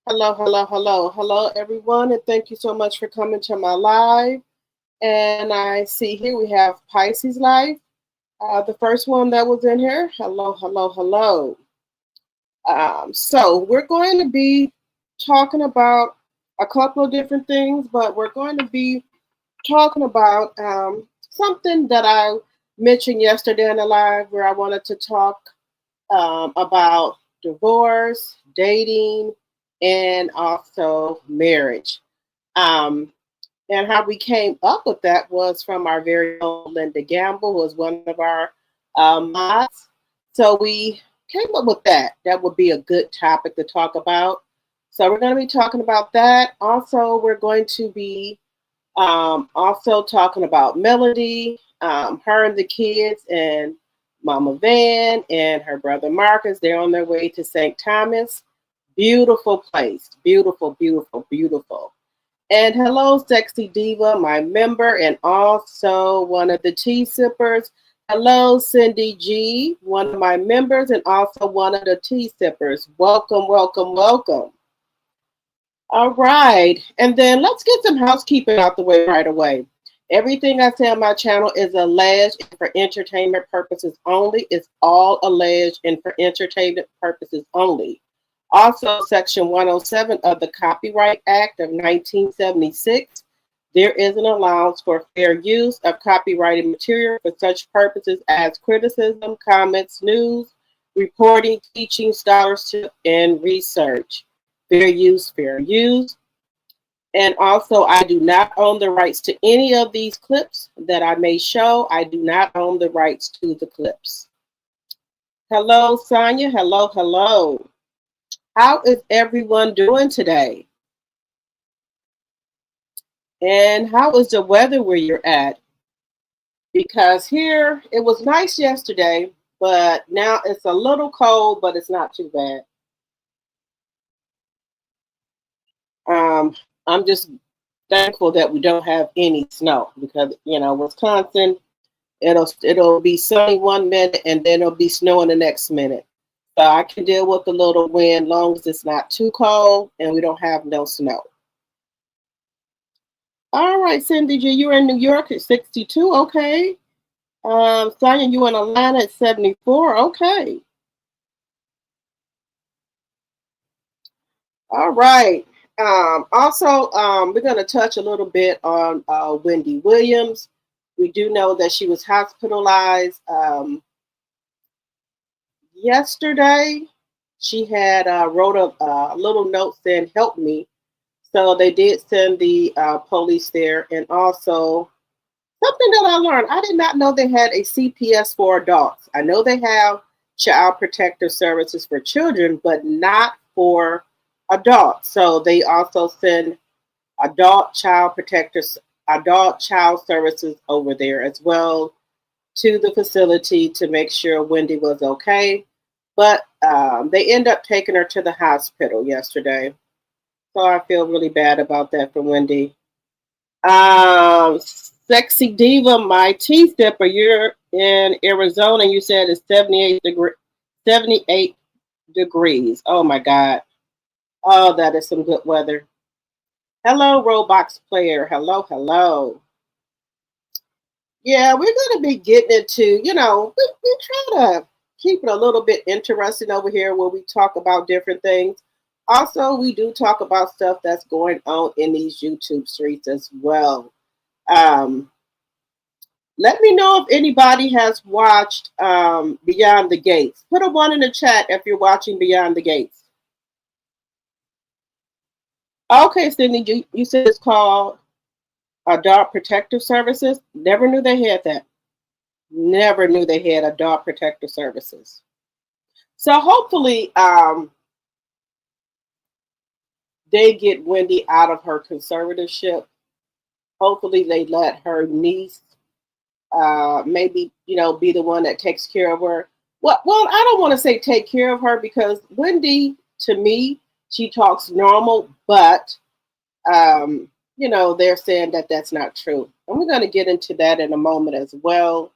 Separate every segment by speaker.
Speaker 1: Hello, hello, hello, hello, everyone, and thank you so much for coming to my live. And I see here we have Pisces live, the first one that was in here. Hello, hello, hello. So we're going to be talking about a couple of different things, but we're going to be talking about something that I mentioned yesterday in the live, where I wanted to talk about divorce, dating, and also marriage. Um, and how we came up with that was from our very own Linda Gamble, who was one of our mods. So we came up with that. That would be a good topic to talk about. So we're going to be talking about that. Also, we're going to be also talking about Melody, her and the kids, and Mama Van and her brother Marcus. They're on their way to St. Thomas. Beautiful place. Beautiful, beautiful, beautiful. And hello, Sexy Diva, my member, and also one of the tea sippers. Hello, Cindy G, one of my members, and also one of the tea sippers. Welcome, welcome, welcome. All right. And then let's get some housekeeping out the way right away. Everything I say on my channel is alleged and for entertainment purposes only. It's all alleged and for entertainment purposes only. Also, Section 107 of the Copyright Act of 1976, there is an allowance for fair use of copyrighted material for such purposes as criticism, comments, news, reporting, teaching, scholarship, and research. Fair use, fair use. And also, I do not own the rights to any of these clips that I may show. I do not own the rights to the clips. Hello, Sonia. Hello, hello. How is everyone doing today? And how is the weather where you're at? Because here it was nice yesterday, but now it's a little cold, but it's not too bad. I'm just thankful that we don't have any snow because Wisconsin, it'll be sunny one minute and then it'll be snowing the next minute. So I can deal with a little wind, long as it's not too cold and we don't have no snow. All right, Cindy G, you're in New York at 62. Okay. Sonia, you in Atlanta at 74. Okay. All right. Also, we're going to touch a little bit on Wendy Williams. We do know that she was hospitalized yesterday. She had wrote a little note saying, "Help me." So they did send the police there. And also, something that I learned, I did not know they had a CPS for adults. I know they have child protective services for children, but not for adults. So they also send adult child services over there as well to the facility to make sure Wendy was okay. But they end up taking her to the hospital yesterday. So I feel really bad about that for Wendy. Sexy Diva, my tea sipper, you're in Arizona. You said it's 78 degrees. Oh my God. Oh, that is some good weather. Hello, Roblox player. Hello, hello. Yeah, we're going to be getting into, we try to keep it a little bit interesting over here where we talk about different things. Also, we do talk about stuff that's going on in these YouTube streets as well. Um, Let me know if anybody has watched Beyond the Gates. Put a one in the chat if you're watching Beyond the Gates. Okay, Sydney, you said it's called Adult Protective Services. Never knew they had that. Never knew they had Adult Protective Services. So hopefully they get Wendy out of her conservatorship. Hopefully they let her niece maybe be the one that takes care of her. Well, I don't want to say take care of her because Wendy, to me, she talks normal, but they're saying that that's not true, and we're going to get into that in a moment as well.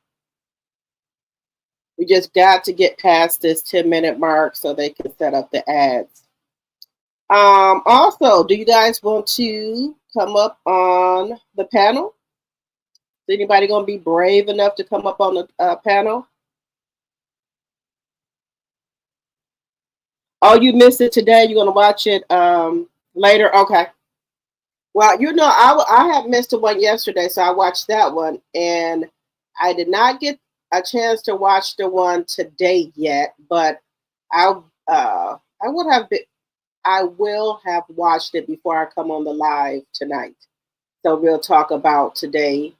Speaker 1: We just got to get past this 10-minute mark so they can set up the ads. Also, do you guys want to come up on the panel? Is anybody going to be brave enough to come up on the panel? Oh, you missed it today. You're going to watch it later? Okay. Well, I had missed the one yesterday, so I watched that one, and I did not get a chance to watch the one today yet, but I would have been, I will have watched it before I come on the live tonight. So we'll talk about today,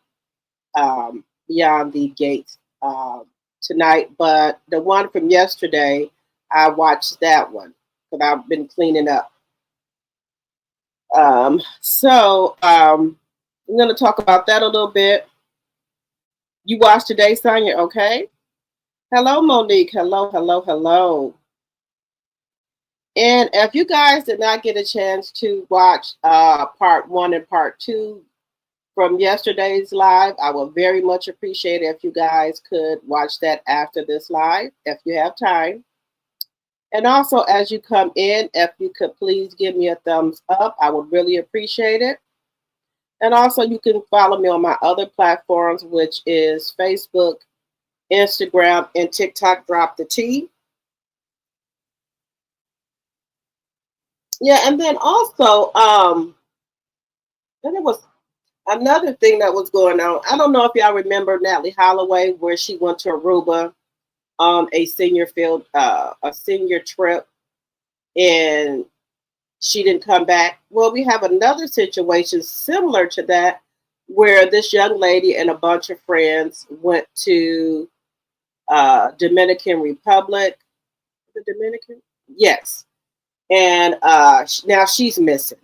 Speaker 1: Beyond the Gates, tonight. But the one from yesterday, I watched that one because I've been cleaning up. I'm going to talk about that a little bit. You watched today, Sonia? Okay. Hello, Monique. Hello, hello, hello. And if you guys did not get a chance to watch part 1 and part 2 from yesterday's live, I would very much appreciate it if you guys could watch that after this live, if you have time. And also, as you come in, if you could please give me a thumbs up, I would really appreciate it. And also, you can follow me on my other platforms, which is Facebook, Instagram, and TikTok. Drop the T. Yeah, and then also, then there was another thing that was going on. I don't know if y'all remember Natalie Holloway, where she went to Aruba on a senior trip, and she didn't come back. Well, we have another situation similar to that, where this young lady and a bunch of friends went to Dominican Republic. The Dominican, yes, and now she's missing.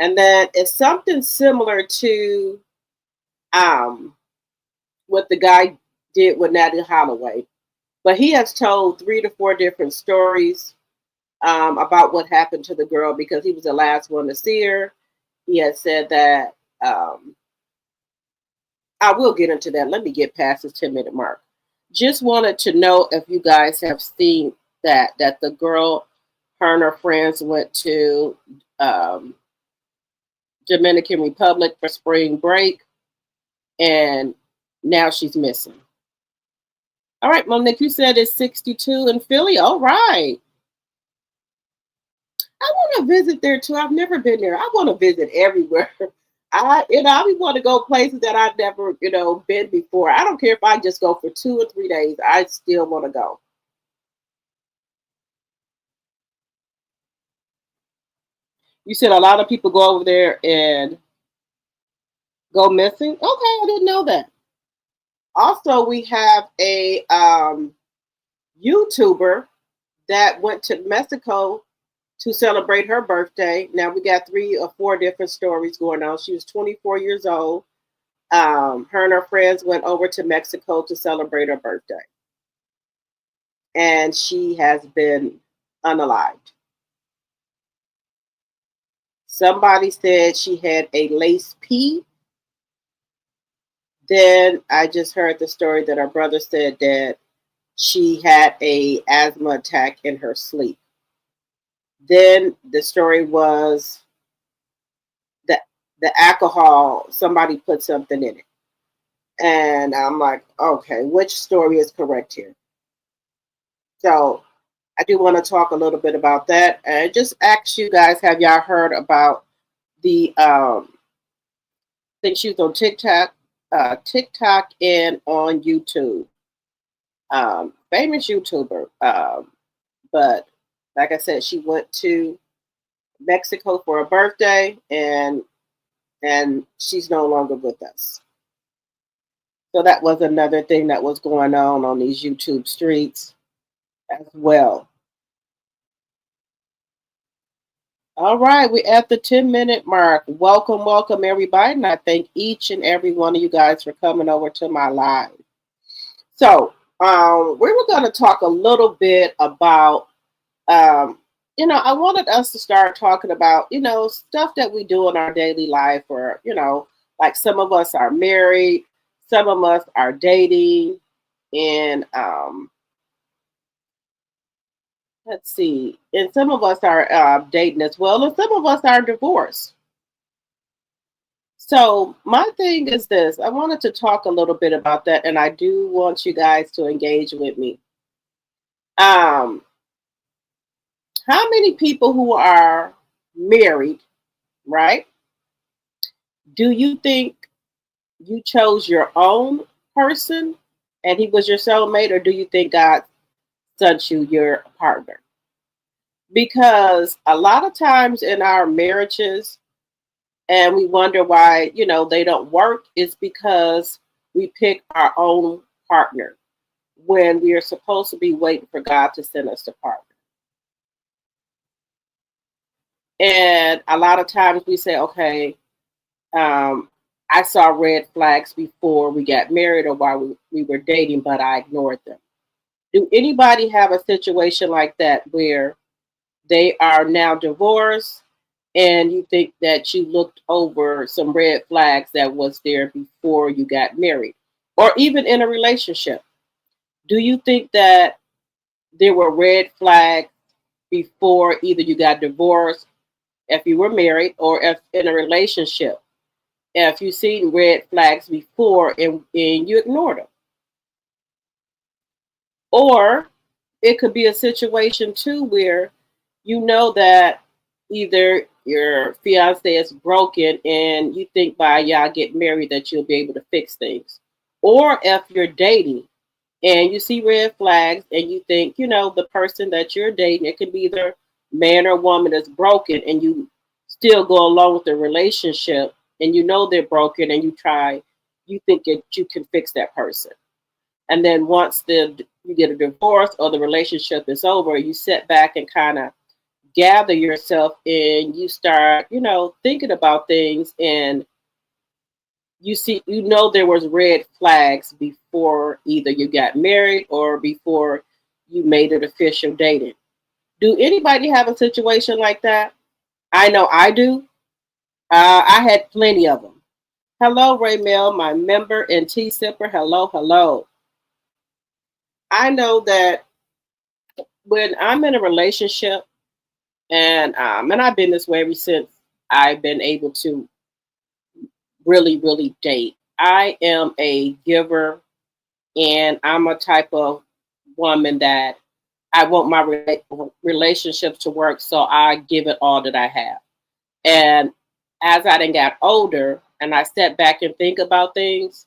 Speaker 1: And then it's something similar to what the guy did with Natalie Holloway, but he has told 3 to 4 different stories about what happened to the girl because he was the last one to see her. He had said that I will get into that. Let me get past this 10-minute mark. Just wanted to know if you guys have seen that the girl, her and her friends went to Dominican Republic for spring break, and now she's missing. All right, Monique, you said it's 62 in Philly. All right. I want to visit there too. I've never been there. I want to visit everywhere. I want to go places that I've never, been before. I don't care if I just go for 2 or 3 days. I still want to go. You said a lot of people go over there and go missing. Okay, I didn't know that. Also, we have a YouTuber that went to Mexico to celebrate her birthday. Now we got 3 or 4 different stories going on. She was 24 years old. Her and her friends went over to Mexico to celebrate her birthday. And she has been unalived. Somebody said she had a lace P. Then I just heard the story that her brother said that she had a asthma attack in her sleep. Then the story was that the alcohol, somebody put something in it. And I'm like, okay, which story is correct here? So I do want to talk a little bit about that. And just ask you guys, have y'all heard about the I think she was on TikTok and on YouTube. Famous YouTuber. But like I said, she went to Mexico for a birthday and she's no longer with us. So that was another thing that was going on these YouTube streets as well. All right, we're at the 10-minute mark. Welcome, everybody. And I thank each and every one of you guys for coming over to my live. So we were going to talk a little bit about, I wanted us to start talking about, stuff that we do in our daily life, or, like some of us are married, some of us are dating, and, let's see. And some of us are dating as well, and some of us are divorced. So my thing is this. I wanted to talk a little bit about that, and I do want you guys to engage with me. Um, how many people who are married, right? Do you think you chose your own person and he was your soulmate, or do you think God sent you your partner? Because a lot of times in our marriages, and we wonder why, they don't work, is because we pick our own partner when we are supposed to be waiting for God to send us the partner. And a lot of times we say, okay, um, I saw red flags before we got married or while we were dating, but I ignored them. Do anybody have a situation like that where they are now divorced and you think that you looked over some red flags that was there before you got married, or even in a relationship? Do you think that there were red flags before either you got divorced, if you were married, or if in a relationship, if you seen red flags before and you ignored them? Or it could be a situation too where you know that either your fiance is broken and you think by y'all get married that you'll be able to fix things. Or if you're dating and you see red flags and you think, the person that you're dating, it could be either man or woman is broken, and you still go along with the relationship and you know they're broken and you think that you can fix that person. And then once you get a divorce or the relationship is over, you sit back and kind of gather yourself and you start, thinking about things, and there was red flags before either you got married or before you made it official dating. Do anybody have a situation like that? I know I do. I had plenty of them. Hello, Raymel, my member and tea sipper. Hello, hello. I know that when I'm in a relationship, and I've been this way ever since I've been able to really, really date. I am a giver, and I'm a type of woman that I want my relationships to work, so I give it all that I have. And as I then got older, and I step back and think about things,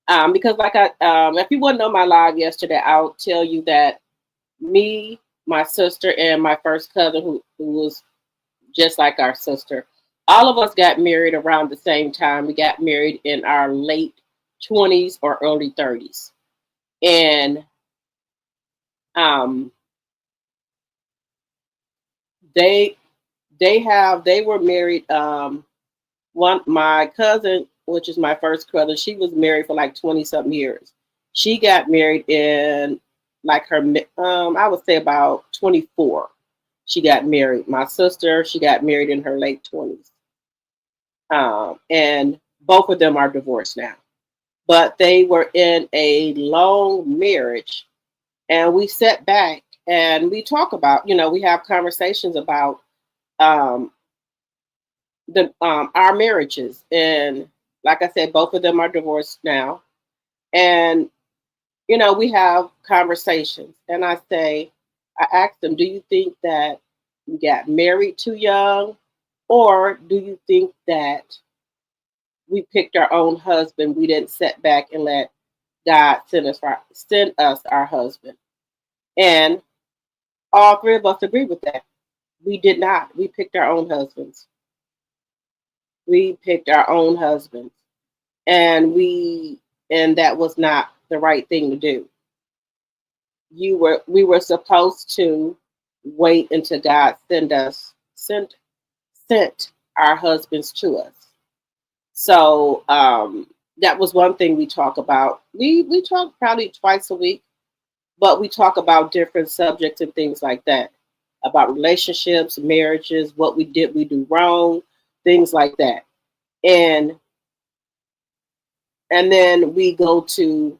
Speaker 1: because if you wouldn't know my live yesterday, I'll tell you that me, my sister, and my first cousin, who was just like our sister, all of us got married around the same time. We got married in our late 20s or early 30s. And um, they they were married. My cousin, which is my first cousin, she was married for like 20 something years. She got married in like her I would say about 24. She got married. My sister, she got married in her late 20s. And both of them are divorced now. But they were in a long marriage, and we sat back and we talk about, we have conversations about um, our marriages. And like I said, both of them are divorced now. And we have conversations. And I asked them, do you think that you got married too young, or do you think that we picked our own husband? We didn't sit back and let God send us our husband. And all three of us agree with that. We did not. We picked our own husbands. We picked our own husbands. And that was not the right thing to do. We were supposed to wait until God sent our husbands to us. So that was one thing we talk about. We talk probably twice a week, but we talk about different subjects and things like that, about relationships, marriages, what we do wrong, things like that. And then we go to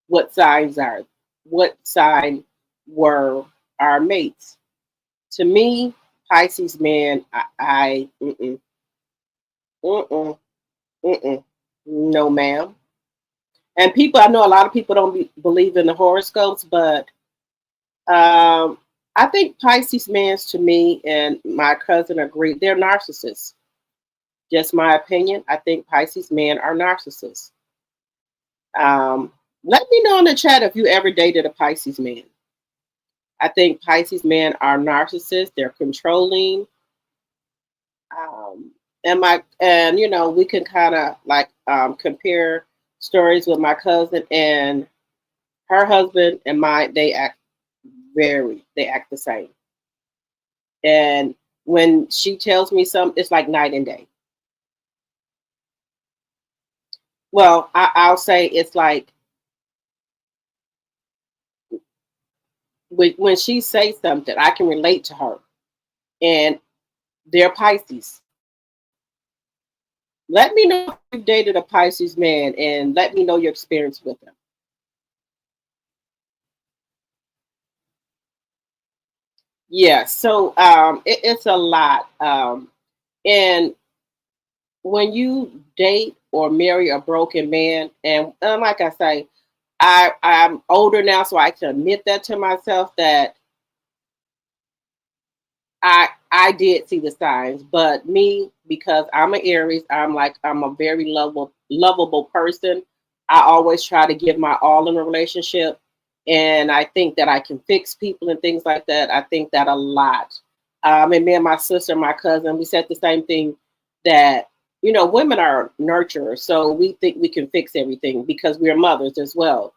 Speaker 1: what sign were are mates. To me, Pisces man, mm-mm, mm-mm, no ma'am. And people, I know a lot of people don't believe in the horoscopes, but um, I think Pisces mans to me and my cousin agree, they're narcissists. Just my opinion. I think Pisces men are narcissists. Um, Let me know in the chat if you ever dated a Pisces man. I think Pisces men are narcissists. They're controlling. Um, and you know we can kind of like compare stories with my cousin and her husband and mine. They act the same. And when she tells me something, it's like night and day. Well, I'll say it's like when she says something, I can relate to her, and they're Pisces. Let me know if you dated a Pisces man, and let me know your experience with them. Yeah, so it's a lot. And when you date or marry a broken man, and like I say, I'm older now, so I can admit that to myself that I did see the signs, but me, because I'm an Aries, I'm a very lovable person. I always try to give my all in a relationship, and I think that I can fix people and things like that. I think that a lot. And me and my sister, my cousin, we said the same thing, that women are nurturers, so we think we can fix everything because we're mothers as well.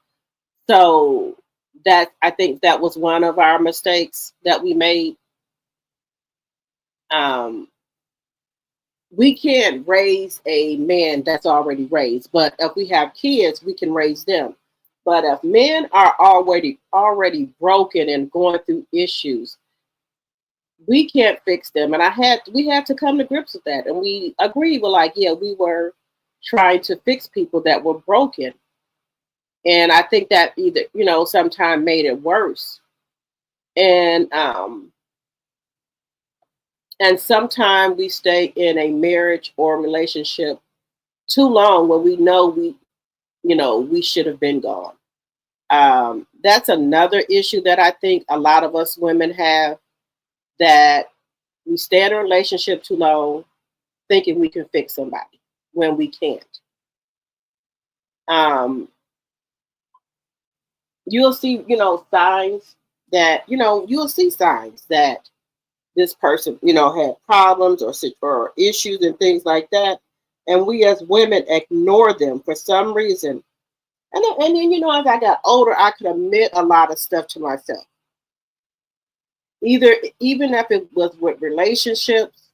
Speaker 1: So that I think that was one of our mistakes that we made. um, we can't raise a man that's already raised, but if we have kids, we can raise them. But if men are already broken and going through issues, we can't fix them. And we had to come to grips with that, and we agreed. We're like, yeah, we were trying to fix people that were broken, and I think that either sometimes made it worse. And sometimes we stay in a marriage or relationship too long when we know we should have been gone. That's another issue that I think a lot of us women have, that we stay in a relationship too long thinking we can fix somebody when we can't. Um, you'll see, signs that, you'll see signs that this person, had problems or issues and things like that. And we as women ignore them for some reason. And then, as I got older, I could admit a lot of stuff to myself. Even if it was with relationships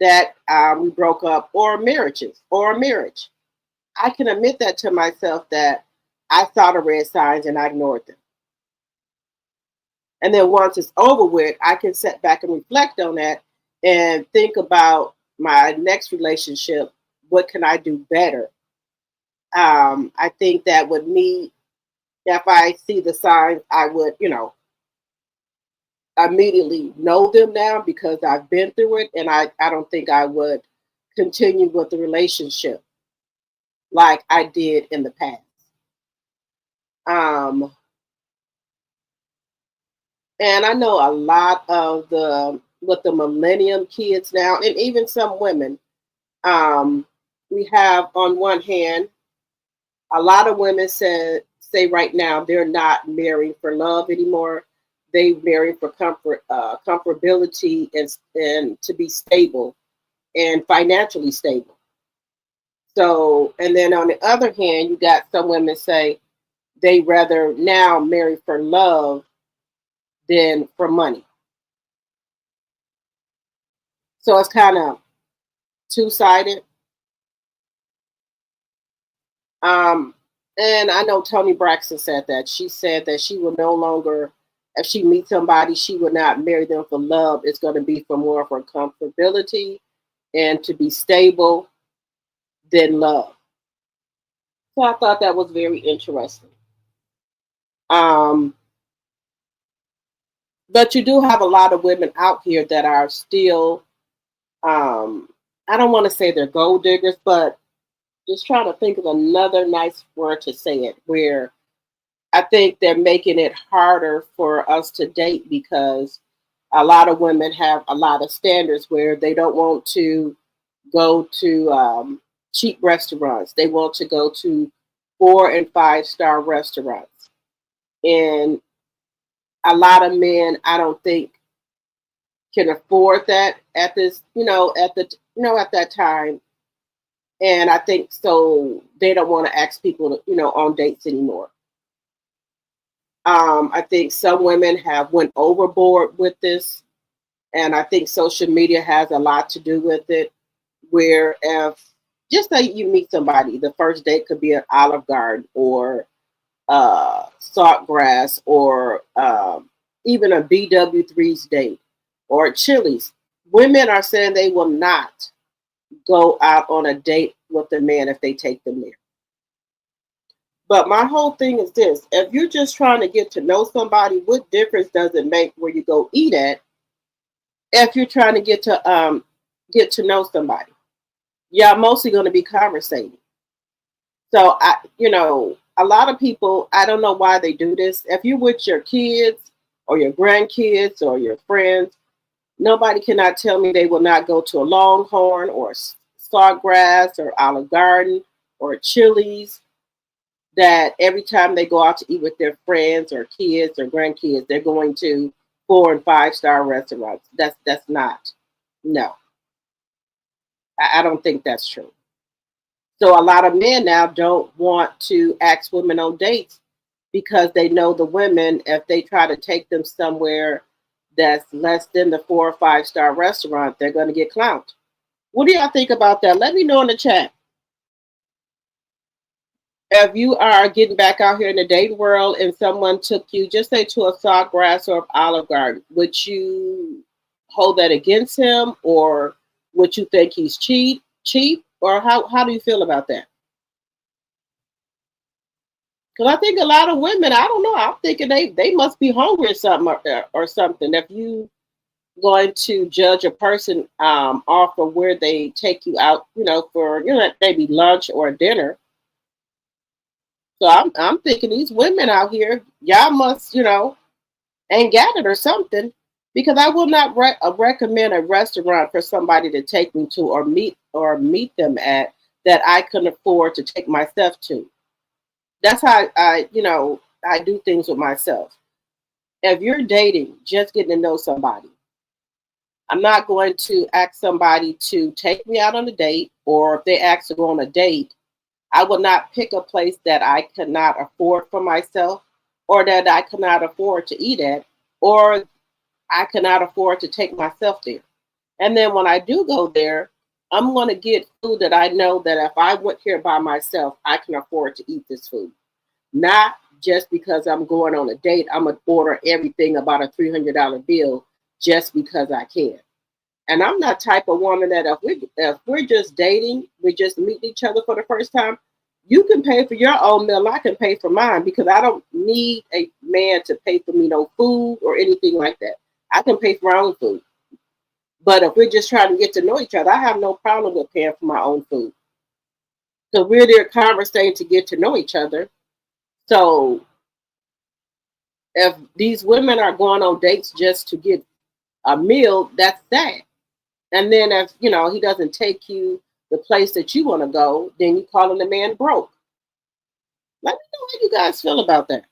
Speaker 1: that we broke up, or marriages, or a marriage, I can admit that to myself, that I saw the red signs and I ignored them. And then once it's over with, I can sit back and reflect on that and think about my next relationship. What can I do better? I think that with me, if I see the signs, I would, immediately know them now because I've been through it, and I don't think I would continue with the relationship like I did in the past. Um, and I know a lot of the millennium kids now, and even some women. We have, on one hand, a lot of women say right now they're not marrying for love anymore. They marry for comfortability, and to be stable and financially stable. So, and then on the other hand, you got some women say they rather now marry for love than for money. So it's kind of two-sided. Um, and I know Toni Braxton said that. She said that she will no longer, if she meets somebody, she will not marry them for love. It's going to be for more for comfortability and to be stable than love. So I thought that was very interesting. Um, But you do have a lot of women out here that are still, I don't want to say they're gold diggers, but just trying to think of another nice word to say it, where I think they're making it harder for us to date because a lot of women have a lot of standards where they don't want to go to cheap restaurants. They want to go to 4 and 5 star restaurants. And a lot of men, I don't think, can afford that at this, at that time. And I think so they don't want to ask people to, on dates anymore. I think some women have went overboard with this, and I think social media has a lot to do with it. Where if just say you meet somebody, the first date could be at Olive Garden or Saltgrass or even a BW3's date or Chili's. Women are saying they will not go out on a date with a man if they take them there. But my whole thing is this: if you're just trying to get to know somebody, what difference does it make where you go eat at if you're trying to get to know somebody? Y'all mostly going to be conversating. So a lot of people, I don't know why they do this. If you're with your kids or your grandkids or your friends, nobody cannot tell me they will not go to a Longhorn or Sawgrass or Olive Garden or Chili's. That every time they go out to eat with their friends or kids or grandkids, they're going to 4 and 5 star restaurants. That's not, no. I don't think that's true. So a lot of men now don't want to ask women on dates because they know the women, if they try to take them somewhere that's less than the 4 or 5 star restaurant, they're going to get clowned. What do y'all think about that? Let me know in the chat. If you are getting back out here in the dating world and someone took you, just say to a Sawgrass or Olive Garden, would you hold that against him, or would you think he's cheap, or how do you feel about that? Because I think a lot of women, I don't know, I'm thinking they must be hungry or something, or something. If you going to judge a person off of where they take you out, for maybe lunch or dinner. So I'm thinking these women out here, y'all must, ain't got it or something, because I will not recommend a restaurant for somebody to take me to or meet them at that I can afford to take myself to. That's how I do things with myself. If you're dating, just getting to know somebody, I'm not going to ask somebody to take me out on a date, or if they ask to go on a date, I will not pick a place that I cannot afford for myself, or that I cannot afford to eat at, or I cannot afford to take myself there. And then when I do go there, I'm going to get food that I know that if I went here by myself, I can afford to eat this food. Not just because I'm going on a date, I'm going to order everything about a $300 bill just because I can. And I'm not type of woman that if we're just dating, we just meet each other for the first time, you can pay for your own meal, I can pay for mine, because I don't need a man to pay for me no food or anything like that. I can pay for my own food. But if we're just trying to get to know each other, I have no problem with paying for my own food. So we're there conversating to get to know each other. So if these women are going on dates just to get a meal, that's sad. And then if he doesn't take you the place that you want to go, then you calling the man broke. Let me know how you guys feel about that.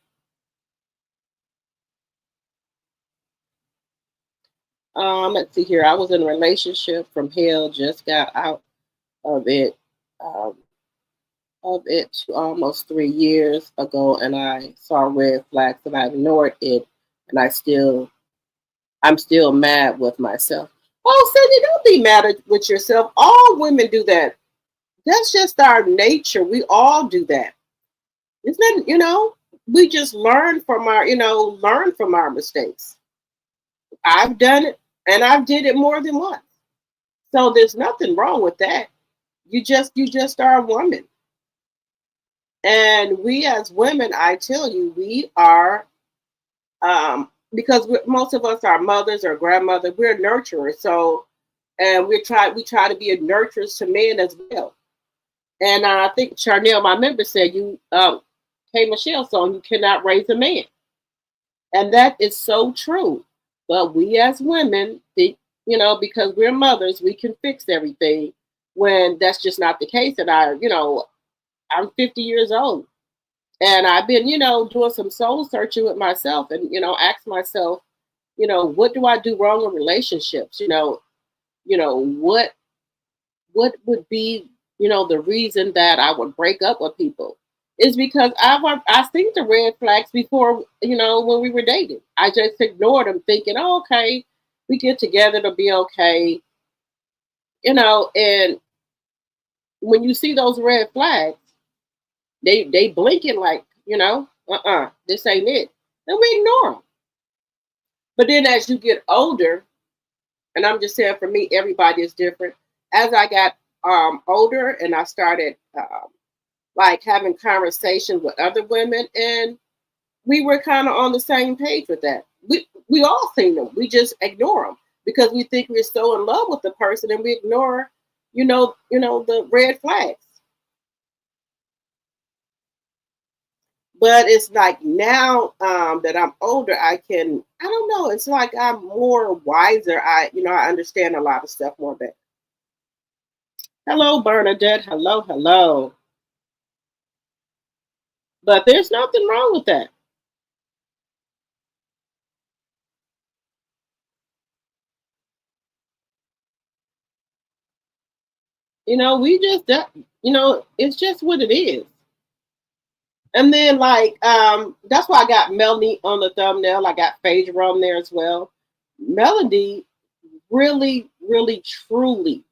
Speaker 1: Let's see here. I was in a relationship from hell, just got out of it almost 3 years ago, and I saw red flags and I ignored it, and I'm still mad with myself. Oh, Cindy, don't be mad with yourself. All women do that. That's just our nature. We all do that. Isn't that, we just learn from our mistakes. I've done it, and I've did it more than once. So there's nothing wrong with that. You just are a woman. And we as women, I tell you, we are because most of us are mothers or grandmothers. We're nurturers, so and we try to be a nurturers to men as well. And I think Charnel, my member, said you K Michelle song, you cannot raise a man. And that is so true. But we as women think, because we're mothers, we can fix everything when that's just not the case. And I'm 50 years old. And I've been, doing some soul searching with myself and, ask myself, what do I do wrong in relationships? What would be, the reason that I would break up with people is because I seen the red flags before, when we were dating. I just ignored them, thinking, oh, okay, we get together to be okay, and when you see those red flags, they blinking like, this ain't it. Then we ignore them. But then as you get older, and I'm just saying for me, everybody is different. As I got older and I started like having conversations with other women, and we were kind of on the same page with that. We all seen them. We just ignore them because we think we're so in love with the person, and we ignore, the red flags. But it's like now that I'm older, I don't know. It's like I'm more wiser. I understand a lot of stuff more better. Hello, Bernadette. Hello, hello. But there's nothing wrong with that. We just that it's just what it is. And then like that's why I got Melanie on the thumbnail. I got Phaedra on there as well. Melody really, really, truly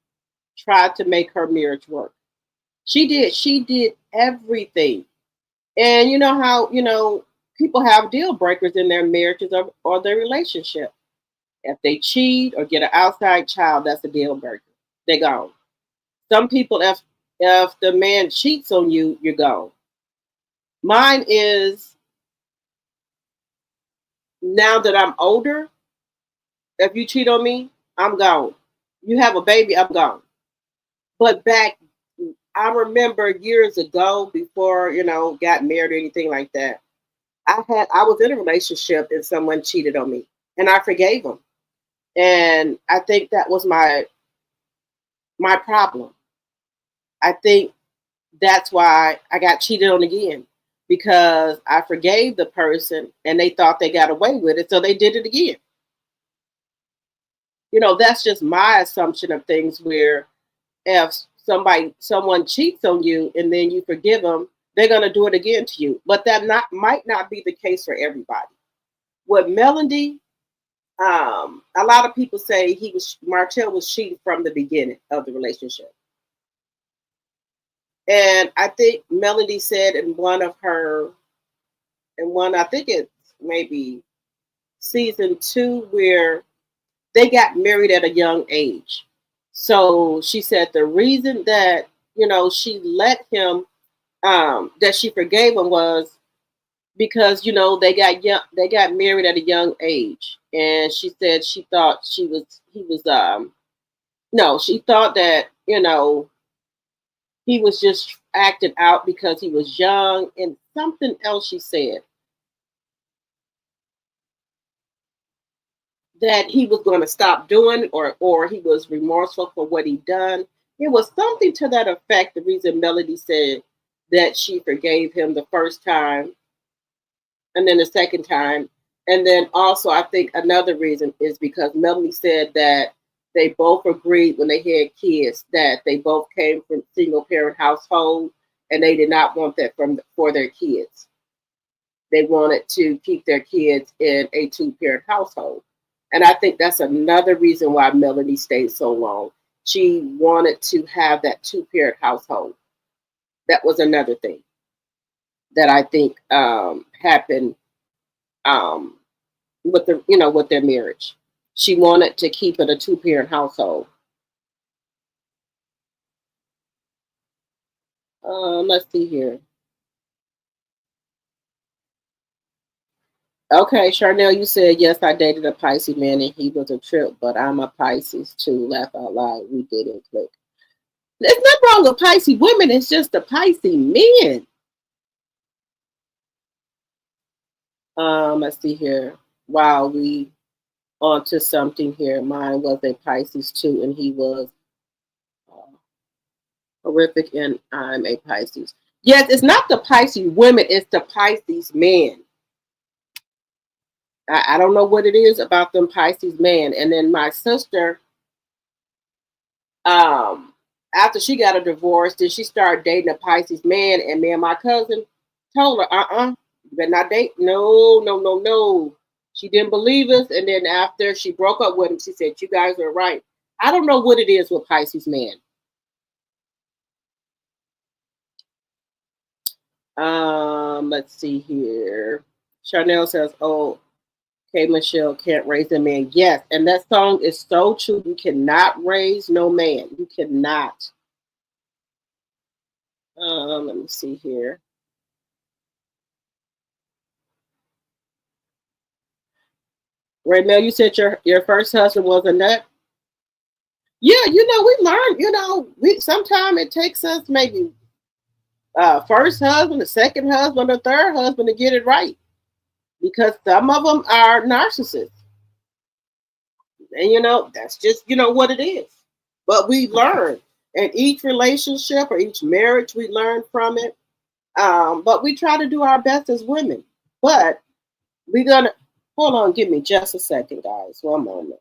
Speaker 1: tried to make her marriage work. She did everything. And you know how, people have deal breakers in their marriages or their relationship. If they cheat or get an outside child, that's a deal breaker. They're gone. Some people, if the man cheats on you, you're gone. Mine is now that I'm older, if you cheat on me, I'm gone. You have a baby, I'm gone. But back, I remember years ago before, got married or anything like that, I was in a relationship and someone cheated on me and I forgave them. And I think that was my problem. I think that's why I got cheated on again because I forgave the person and they thought they got away with it, so they did it again. That's just my assumption of things where if someone cheats on you and then you forgive them, they're going to do it again to you. But that might not be the case for everybody. With Melody, a lot of people say Martell was cheating from the beginning of the relationship. And I think Melody said I think it's maybe season 2, where they got married at a young age. So she said the reason that, she let him, that she forgave him was because, they got married at a young age. And she said she thought he was, no, she thought that, he was just acting out because he was young, and something else she said that he was going to stop doing, or he was remorseful for what he done. It was something to that effect. The reason Melody said that she forgave him the first time and then the second time. And then also I think another reason is because Melody said that they both agreed when they had kids that they both came from single parent household and they did not want that for their kids. They wanted to keep their kids in a two-parent household. And I think that's another reason why Melanie stayed so long. She wanted to have that two-parent household. That was another thing that I think happened um, with their marriage. She wanted to keep it a two-parent household. Let's see here. Okay, Charnel, you said yes, I dated a Pisces man and he was a trip, but I'm a Pisces too. Laugh out loud. We didn't click. There's nothing wrong with Pisces women, it's just the Pisces men. Let's see here. Wow, we onto something here. Mine was a Pisces too, and he was uh, horrific, and I'm a Pisces. Yes, it's not the Pisces women, it's the Pisces men. I don't know what it is about them Pisces men. And then my sister, um, after she got a divorce, then she started dating a Pisces man, and me and my cousin told her, you better not date. No, no, no, no. She didn't believe us, and then after she broke up with him, she said, "You guys are right." I don't know what it is with Pisces men. Let's see here. Chanel says, "Oh, okay, Michelle can't raise a man." Yes, and that song is so true. You cannot raise no man. You cannot. Let me see here. Raymel, you said your first husband was a nut. Yeah, we learn. We sometimes it takes us maybe first husband, the second husband, the third husband to get it right because some of them are narcissists, and that's just what it is. But we learn, and each relationship or each marriage, we learn from it. But we try to do our best as women. But we're gonna hold on. Give me just a second, guys. One moment.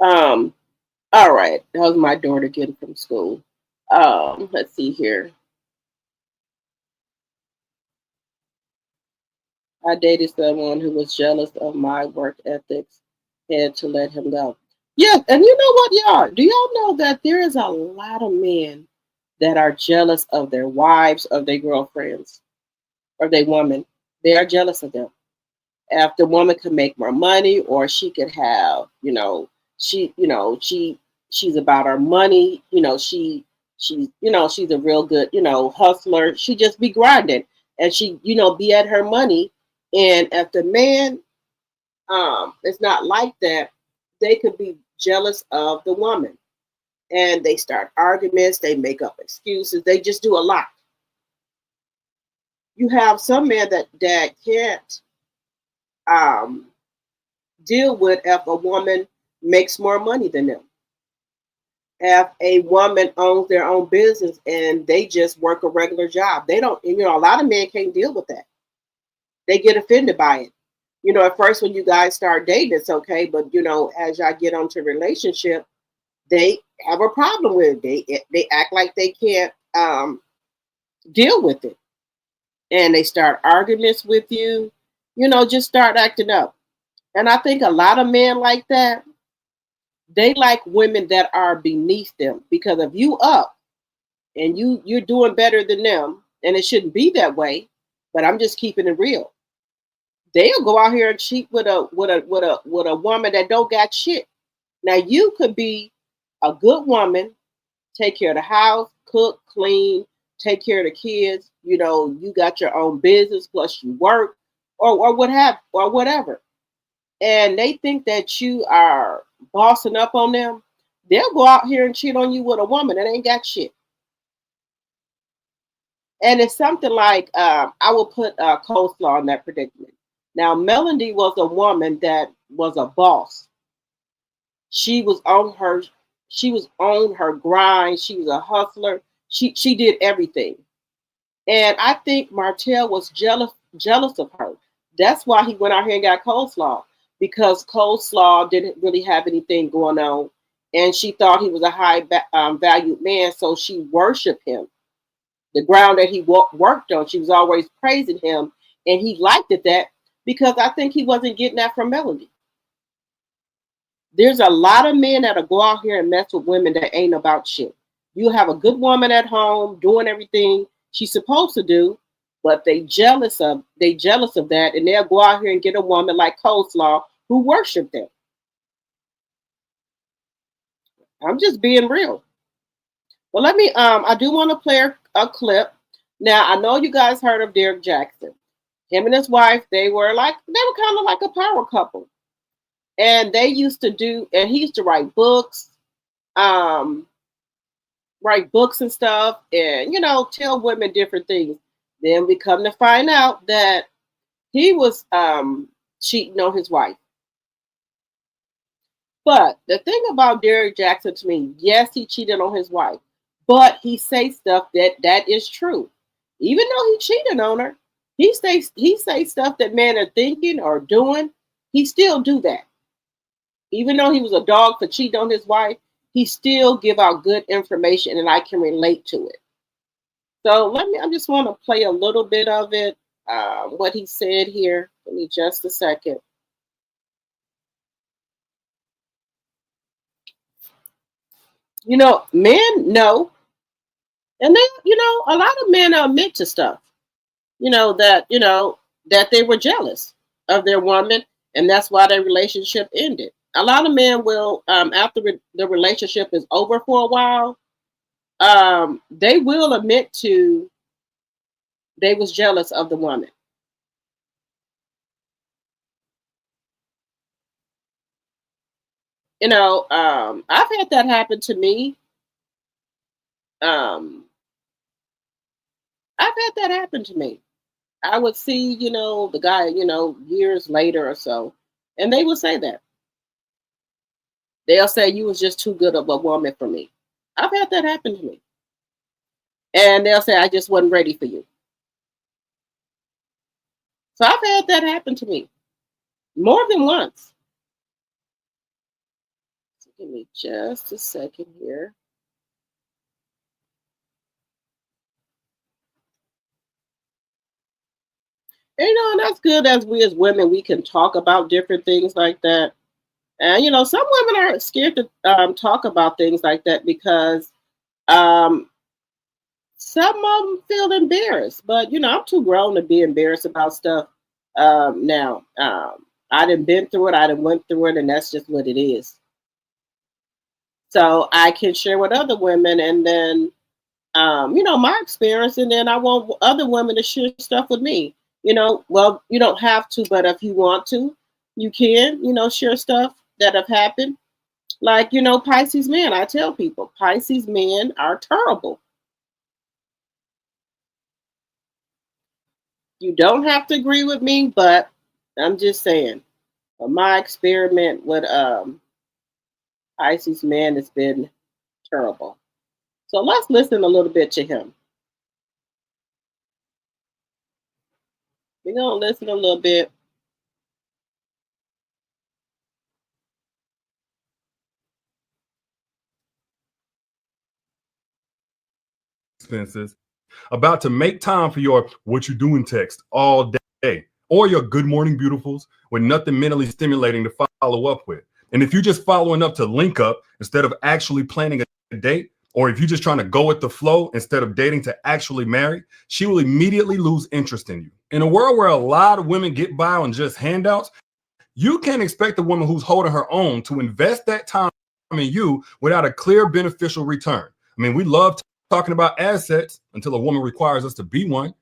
Speaker 1: Um, all right, that was my daughter getting from school. Let's see here. I dated someone who was jealous of my work ethics, had to let him go. Yes, and you know what, y'all? Do y'all know that there is a lot of men that are jealous of their wives, of their girlfriends, or their women? They are jealous of them. If the woman could make more money, or she could have, she's about her money. She's a real good, hustler. She just be grinding, and she, be at her money. And if the man is not like that, they could be jealous of the woman, and they start arguments. They make up excuses. They just do a lot. You have some men that can't um, deal with if a woman makes more money than them. If a woman owns their own business and they just work a regular job, they don't. A lot of men can't deal with that. They get offended by it. At first when you guys start dating, it's okay, but as y'all get onto a relationship, they have a problem with it. They act like they can't deal with it, and they start arguments with you. Just start acting up. And I think a lot of men like that, they like women that are beneath them, because if you up and you're doing better than them, and it shouldn't be that way, but I'm just keeping it real. They'll go out here and cheat with a woman that don't got shit. Now you could be a good woman, take care of the house, cook, clean, take care of the kids. You got your own business, plus you work. or whatever, and they think that you are bossing up on them, they'll go out here and cheat on you with a woman that ain't got shit. And it's something like I will put coleslaw in that predicament. Now, Melody was a woman that was a boss. She was on her she was on her grind. She was a hustler. She did everything. And I think Martell was jealous of her. That's why he went out here and got coleslaw, because coleslaw didn't really have anything going on, and she thought he was a high valued man, so she worshipped him. The ground that he worked on, she was always praising him, and he liked it that because I think he wasn't getting that from Melody. There's a lot of men that'll go out here and mess with women that ain't about shit. You have a good woman at home doing everything she's supposed to do, but they jealous of that, and they'll go out here and get a woman like Coleslaw who worship them. I'm just being real. Well, let me I do want to play a clip. Now, I know you guys heard of Derrick Jaxn. Him and his wife, they were kind of like a power couple. And they used to do, and he used to um, write books and stuff, and tell women different things. Then we come to find out that he was cheating on his wife. But the thing about Derrick Jaxn to me, yes, he cheated on his wife, but he says stuff that is true. Even though he cheated on her, he say stuff that men are thinking or doing. He still do that. Even though he was a dog for cheating on his wife, he still give out good information, and I can relate to it. So I just want to play a little bit of it, what he said here. Give me just a second. Men know, and a lot of men admit to stuff, that they were jealous of their woman, and that's why their relationship ended. A lot of men will, after the relationship is over for a while, they will admit to they was jealous of the woman. I've had that happen to me. Um, I've had that happen to me. I would see, the guy, years later or so, and they would say that. They'll say you was just too good of a woman for me. I've had that happen to me. And they'll say I just wasn't ready for you. So I've had that happen to me more than once. So give me just a second here. And that's good, as we as women, we can talk about different things like that. And some women are scared to talk about things like that because um, some of them feel embarrassed. But I'm too grown to be embarrassed about stuff now. I done been through it. I done went through it, and that's just what it is. So I can share with other women, and then my experience, and then I want other women to share stuff with me. Well, you don't have to, but if you want to, you can, share stuff that have happened. Like, Pisces men, I tell people, Pisces men are terrible. You don't have to agree with me, but I'm just saying, my experiment with Pisces men has been terrible. So let's listen a little bit to him. We're going to listen a little bit.
Speaker 2: Expenses, about to make time for your what you doing text all day, or your good morning beautifuls with nothing mentally stimulating to follow up with. And if you're just following up to link up instead of actually planning a date, or if you're just trying to go with the flow instead of dating to actually marry, she will immediately lose interest in you. In a world where a lot of women get by on just handouts, you can't expect a woman who's holding her own to invest that time in you without a clear beneficial return. I mean, we love talking about assets until a woman requires us to be one.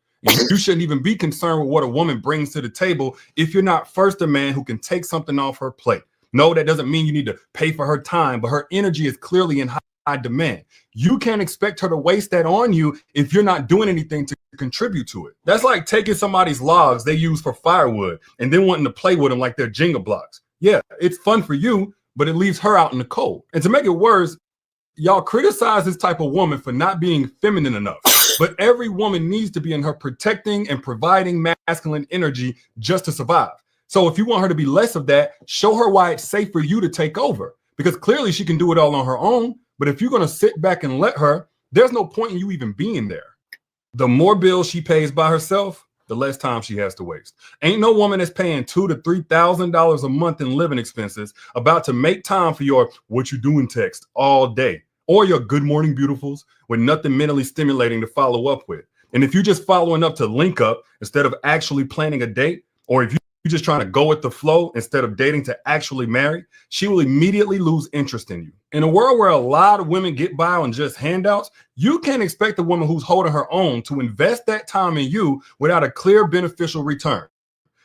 Speaker 2: You shouldn't even be concerned with what a woman brings to the table if you're not first a man who can take something off her plate. No, that doesn't mean you need to pay for her time, but her energy is clearly in high demand. You can't expect her to waste that on you if you're not doing anything to contribute to it. That's like taking somebody's logs they use for firewood and then wanting to play with them like they're Jenga blocks. Yeah, it's fun for you, but it leaves her out in the cold. And to make it worse, y'all criticize this type of woman for not being feminine enough. But every woman needs to be in her protecting and providing masculine energy just to survive. So if you want her to be less of that, show her why it's safe for you to take over. Because clearly she can do it all on her own. But if you're going to sit back and let her, there's no point in you even being there. The more bills she pays by herself, the less time she has to waste. Ain't no woman that's paying $2,000 to $3,000 a month in living expenses about to make time for your "what you doing" text all day, or your "good morning beautifuls" with nothing mentally stimulating to follow up with. And if you're just following up to link up instead of actually planning a date, or if you're just trying to go with the flow instead of dating to actually marry, she will immediately lose interest in you. In a world where a lot of women get by on just handouts, you can't expect a woman who's holding her own to invest that time in you without a clear beneficial return.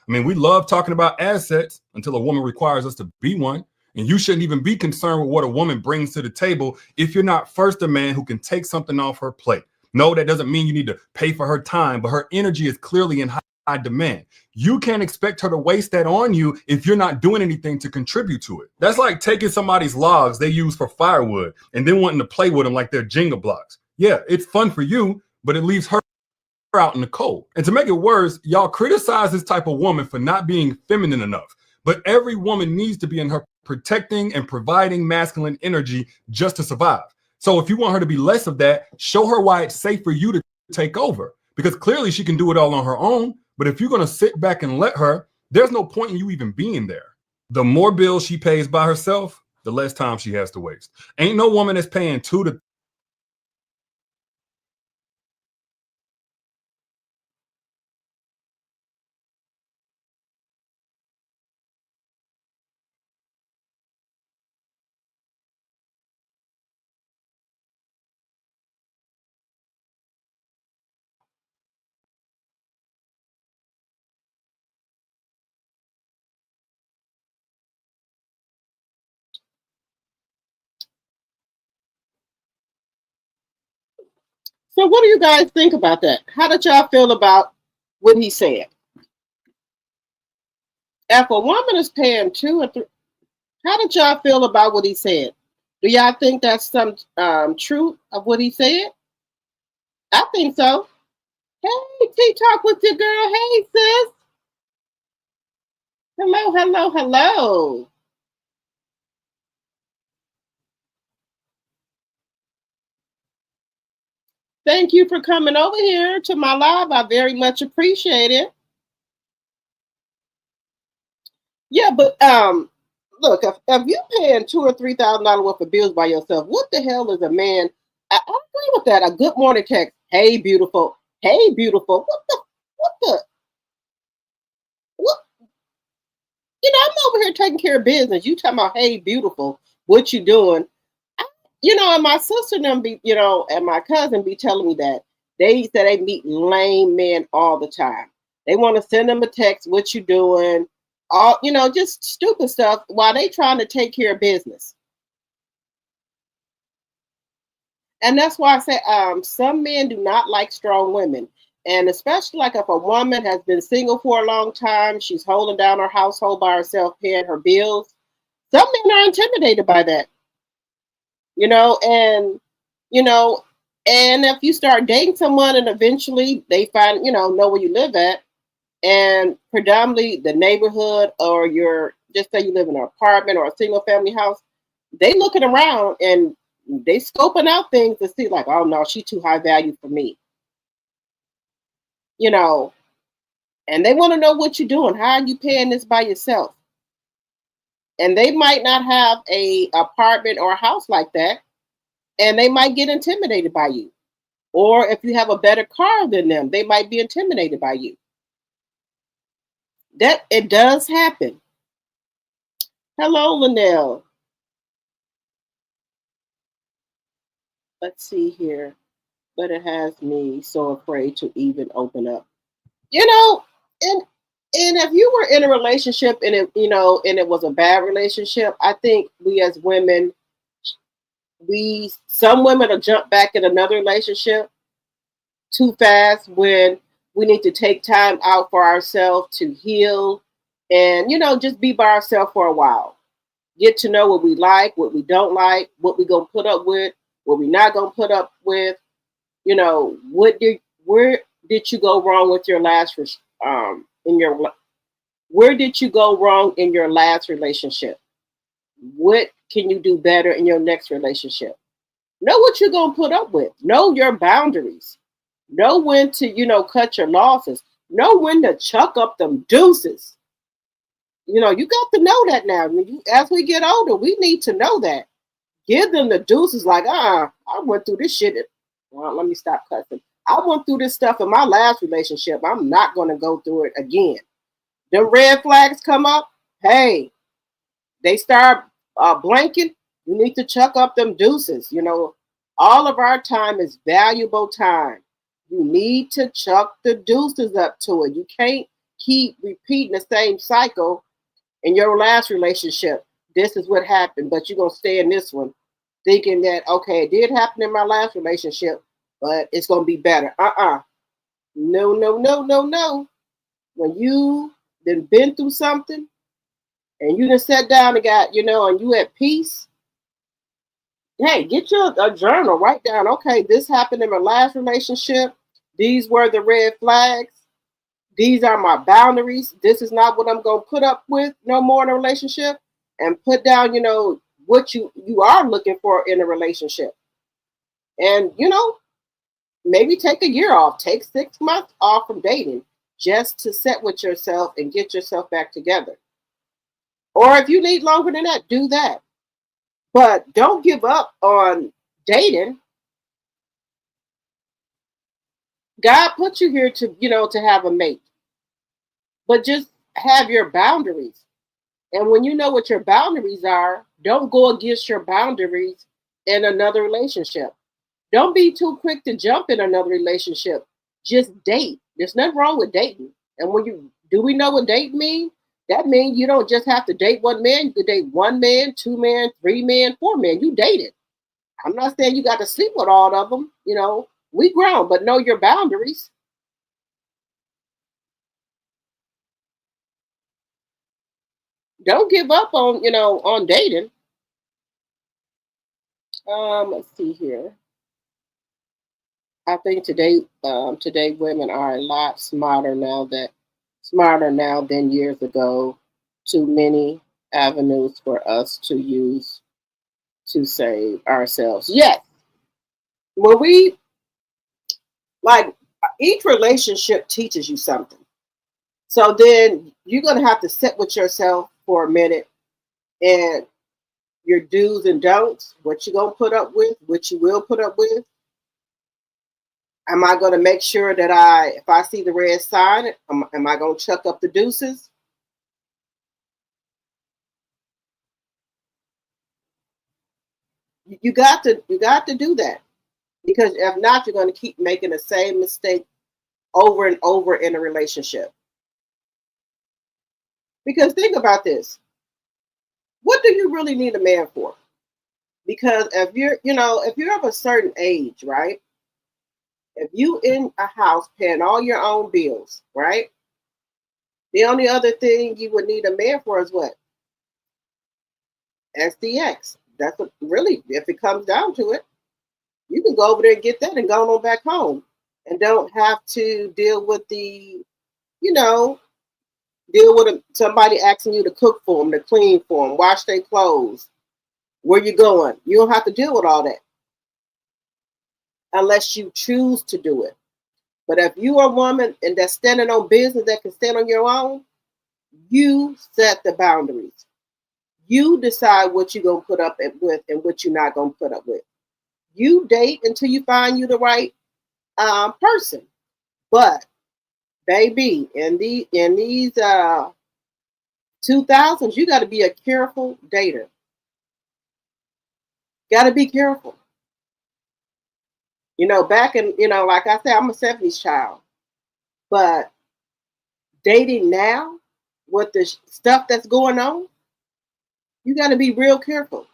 Speaker 2: I mean, we love talking about assets until a woman requires us to be one. And you shouldn't even be concerned with what a woman brings to the table if you're not first a man who can take something off her plate. No, that doesn't mean you need to pay for her time, but her energy is clearly in high demand. You can't expect her to waste that on you if you're not doing anything to contribute to it. That's like taking somebody's logs they use for firewood and then wanting to play with them like they're Jenga blocks. Yeah, it's fun for you, but it leaves her out in the cold. And to make it worse, y'all criticize this type of woman for not being feminine enough. But every woman needs to be in her protecting and providing masculine energy just to survive. So if you want her to be less of that, show her why it's safe for you to take over. Because clearly she can do it all on her own. But if you're going to sit back and let her, there's no point in you even being there. The more bills she pays by herself, the less time she has to waste. Ain't no woman that's paying $2,000 to
Speaker 1: So what do you guys think about that? How did y'all feel about what he said? If a woman is paying two or three, how did y'all feel about what he said? Do y'all think that's some truth of what he said? I think so. Hey, T Talk with your girl. Hey, sis. Hello, hello, hello. Thank you for coming over here to my live. I very much appreciate it. Yeah, but look, if you're paying $2,000 or $3,000 worth of bills by yourself, what the hell is a man? I agree with that. A good morning text. Hey, beautiful. Hey, beautiful. What the what? I'm over here taking care of business. You talking about, hey, beautiful. What you doing? And my sister and them be, and my cousin be telling me that they said they meet lame men all the time. They want to send them a text, what you doing? All, just stupid stuff while they trying to take care of business. And that's why I say some men do not like strong women. And especially like if a woman has been single for a long time, she's holding down her household by herself, paying her bills. Some men are intimidated by that. you know, and you know, and if you start dating someone and eventually they find, know where you live at, and predominantly the neighborhood, or your just say you live in an apartment or a single family house, they looking around and they scoping out things to see like, oh no, she's too high value for me, you know, and they want to know what you're doing. How are you paying this by yourself? And they might not have a apartment or a house like that, and they might get intimidated by you. Or if you have a better car than them, they might be intimidated by you. That it does happen. Hello, Linnell. Let's see here. But it has me so afraid to even open up. You know, and if you were in a relationship and it was a bad relationship, I think we as women, some women will jump back in another relationship too fast when we need to take time out for ourselves to heal and just be by ourselves for a while. Get to know what we like, what we don't like, what we gonna put up with, what we not gonna put up with. Where did you go wrong with your last in your where did you go wrong in your last relationship? What can you do better in your next relationship? Know what you're gonna put up with. Know your boundaries. Know when to, cut your losses. Know when to chuck up them deuces. You got to know that now. As we get older, we need to know that. Give them the deuces like, I went through this shit. Well, let me stop cussing. I went through this stuff in my last relationship. I'm not going to go through it again. The red flags come up. Hey, they start blanking. You need to chuck up them deuces. All of our time is valuable time. You need to chuck the deuces up to it. You can't keep repeating the same cycle in your last relationship. This is what happened, but you're going to stay in this one thinking that, okay, it did happen in my last relationship, but it's going to be better. No, no, no, no, no. When you been through something and you done sat down and got, and you at peace, hey, get you a journal, write down, okay, this happened in my last relationship. These were the red flags. These are my boundaries. This is not what I'm going to put up with no more in a relationship. And put down, what you are looking for in a relationship. And, maybe take a year off, take 6 months off from dating just to set with yourself and get yourself back together. Or if you need longer than that, do that. But don't give up on dating. God put you here to have a mate. But just have your boundaries. And when you know what your boundaries are, don't go against your boundaries in another relationship. Don't be too quick to jump in another relationship. Just date. There's nothing wrong with dating. And do we know what date means? That means you don't just have to date one man. You could date one man, two men, three men, four men. You dated. I'm not saying you got to sleep with all of them. We grown, but know your boundaries. Don't give up on dating. Let's see here. I think today women are a lot smarter now than years ago. Too many avenues for us to use to save ourselves. Yes, when we like each relationship teaches you something. So then you're gonna have to sit with yourself for a minute and your do's and don'ts, what you gonna put up with, what you will put up with. Am I going to make sure that if I see the red sign, am I going to chuck up the deuces? You got to do that, because if not, you're going to keep making the same mistake over and over in a relationship. Because think about this: what do you really need a man for? Because if you're of a certain age, right? If you in a house paying all your own bills, right? The only other thing you would need a man for is what? SDX. That's what really, if it comes down to it, you can go over there and get that and go on back home and don't have to deal with somebody asking you to cook for them, to clean for them, wash their clothes. Where you going? You don't have to deal with all that unless you choose to do it. But if you are a woman and that's standing on business that can stand on your own, you set the boundaries. You decide what you're going to put up with and what you're not going to put up with. You date until you find you the right person. But baby, in these 2000s, you got to be a careful dater. Got to be careful. Back in, like I said, I'm a 70s child. But dating now with the stuff that's going on, you got to be real careful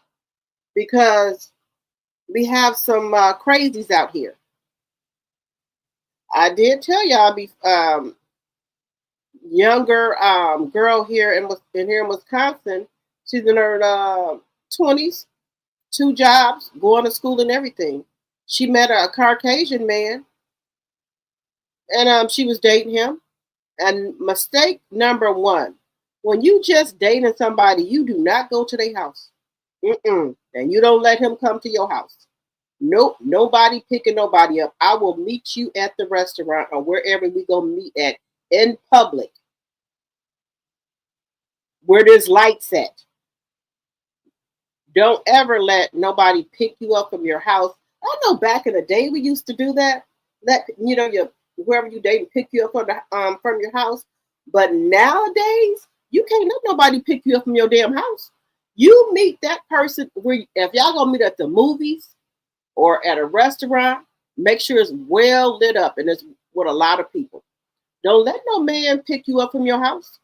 Speaker 1: because we have some crazies out here. I did tell y'all younger girl here in Wisconsin. She's in her 20s, 2 jobs, going to school and everything. She met a Caucasian man, and she was dating him. And mistake number 1, when you just dating somebody, you do not go to their house. And you don't let him come to your house. Nope, nobody picking nobody up. I will meet you at the restaurant or wherever we go meet at in public, where there's lights at. Don't ever let nobody pick you up from your house. I know back in the day we used to do that. Let whoever you date pick you up from your house. But nowadays, you can't let nobody pick you up from your damn house. You meet that person if y'all gonna meet at the movies or at a restaurant, make sure it's well lit up and it's with a lot of people. Don't let no man pick you up from your house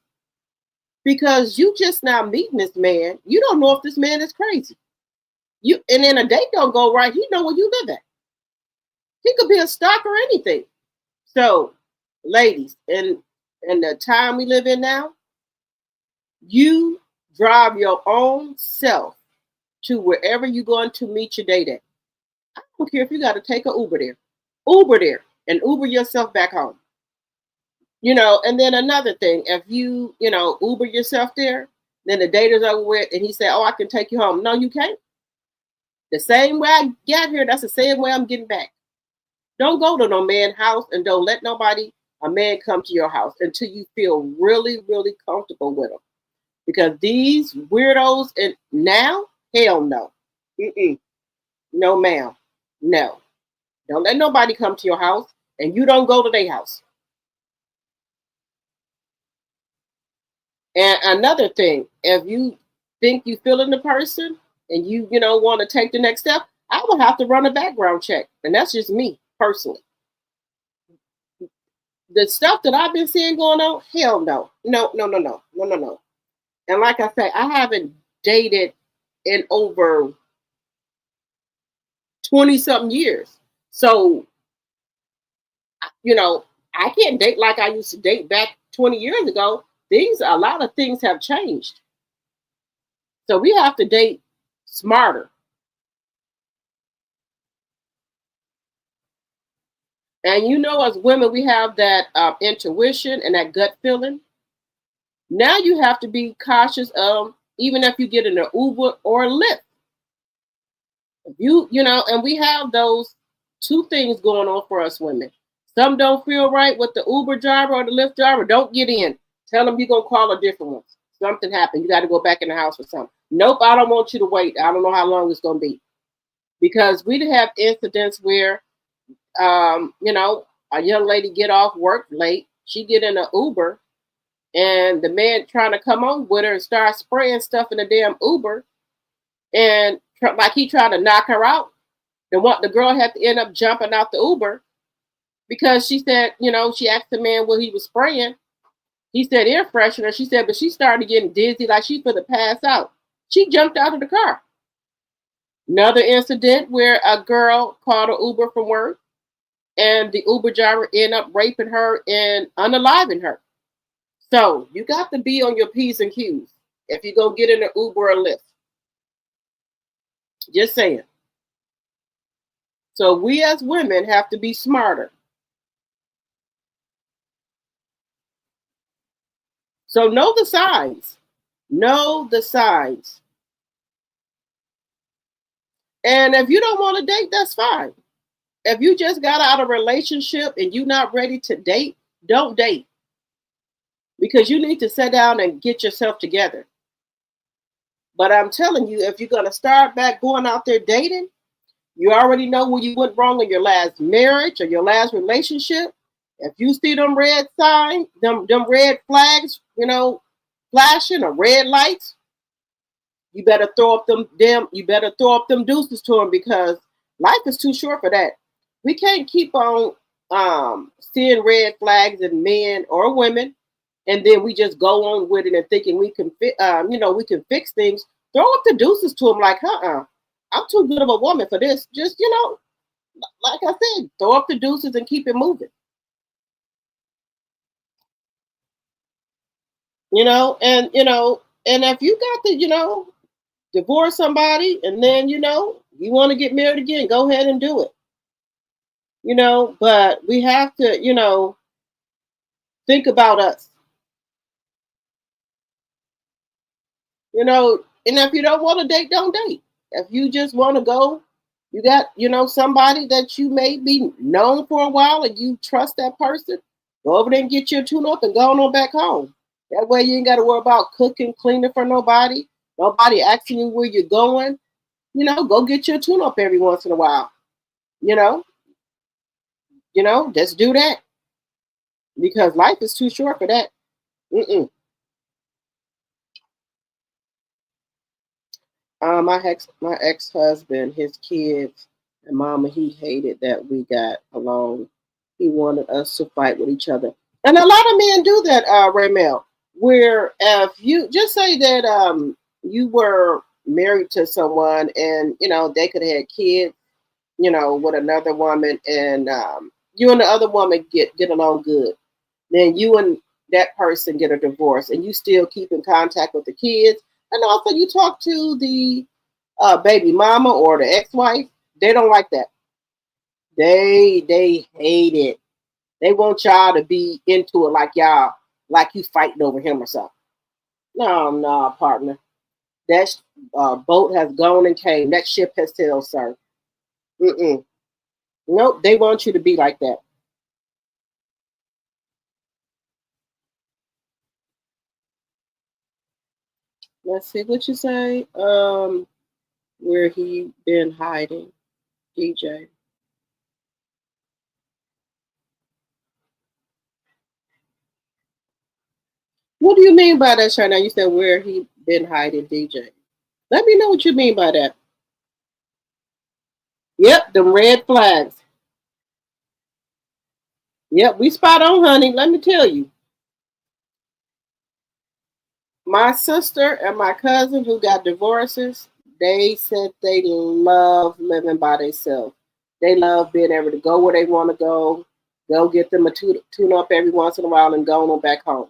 Speaker 1: because you just now meeting this man. You don't know if this man is crazy. And then a date don't go right. He know where you live at. He could be a stalker or anything. So, ladies, in the time we live in now, you drive your own self to wherever you're going to meet your date at. I don't care if you got to take an Uber there. Uber there and Uber yourself back home. And then another thing, if you Uber yourself there, then the date is over with and he said, oh, I can take you home. No, you can't. The same way I got here, that's the same way I'm getting back. Don't go to no man's house and don't let a man come to your house until you feel really, really comfortable with them. Because these weirdos and now, hell no. No, ma'am. No. Don't let nobody come to your house and you don't go to their house. And another thing, if you think you feeling the person and you want to take the next step, I will have to run a background check. And that's just me personally. The stuff that I've been seeing going on, hell no. No. And like I say, I haven't dated in over 20-something years. So, I can't date like I used to date back 20 years ago. A lot of things have changed. So we have to date smarter. And as women, we have that intuition and that gut feeling. Now you have to be cautious of, even if you get in an Uber or a Lyft. And we have those 2 things going on for us women. Some don't feel right with the Uber driver or the Lyft driver. Don't get in. Tell them you're going to call a different one. Something happened. You got to go back in the house or something. Nope, I don't want you to wait. I don't know how long it's going to be. Because we have incidents where, a young lady get off work late. She get in an Uber and the man trying to come on with her and start spraying stuff in the damn Uber. And like he tried to knock her out. The girl had to end up jumping out the Uber because she said, she asked the man what he was spraying. He said air freshener. She said, but she started getting dizzy like she finna pass out. She jumped out of the car. Another incident where a girl called an Uber from work and the Uber driver ended up raping her and unaliving her. So you got to be on your P's and Q's if you go get in an Uber or Lyft. Just saying. So we as women have to be smarter. So know the signs. Know the signs. And if you don't want to date, that's fine. If you just got out of a relationship and you're not ready to date, don't date. Because you need to sit down and get yourself together. But I'm telling you, if you're going to start back going out there dating, you already know where you went wrong in your last marriage or your last relationship. If you see them red signs, them red flags, flashing or red lights, you better throw up them deuces to them because life is too short for that. We can't keep on seeing red flags in men or women and then we just go on with it and thinking we can we can fix things. Throw up the deuces to them, like, I'm too good of a woman for this. Just, like I said, throw up the deuces and keep it moving. And if you got to, divorce somebody and then, you want to get married again, go ahead and do it. But we have to, think about us. And if you don't want to date, don't date. If you just want to go, you got, somebody that you may be known for a while and you trust that person, go over there and get your tune up and go on back home. That way you ain't got to worry about cooking, cleaning for nobody. Nobody asking you where you're going. Go get your tune up every once in a while. Just do that. Because life is too short for that. My ex-husband, his kids, and mama, he hated that we got along. He wanted us to fight with each other. And a lot of men do that, Raymel, where if you just say that you were married to someone and, they could have had kids, with another woman, and you and the other woman get along good. Then you and that person get a divorce and you still keep in contact with the kids. And also you talk to the baby mama or the ex-wife. They don't like that. They hate it. They want y'all to be into it like you fighting over him or something. No, partner. That boat has gone and came. That ship has sailed, sir. Nope, they want you to be like that. Let's see what you say. Where he been hiding, DJ. What do you mean by that, Shana? You said where he been hiding, DJ. Let me know what you mean by that. Yep, the red flags. Yep, we spot on, honey. Let me tell you. My sister and my cousin who got divorces, they said they love living by themselves. They love being able to go where they want to go get them a tune up every once in a while and go on back home.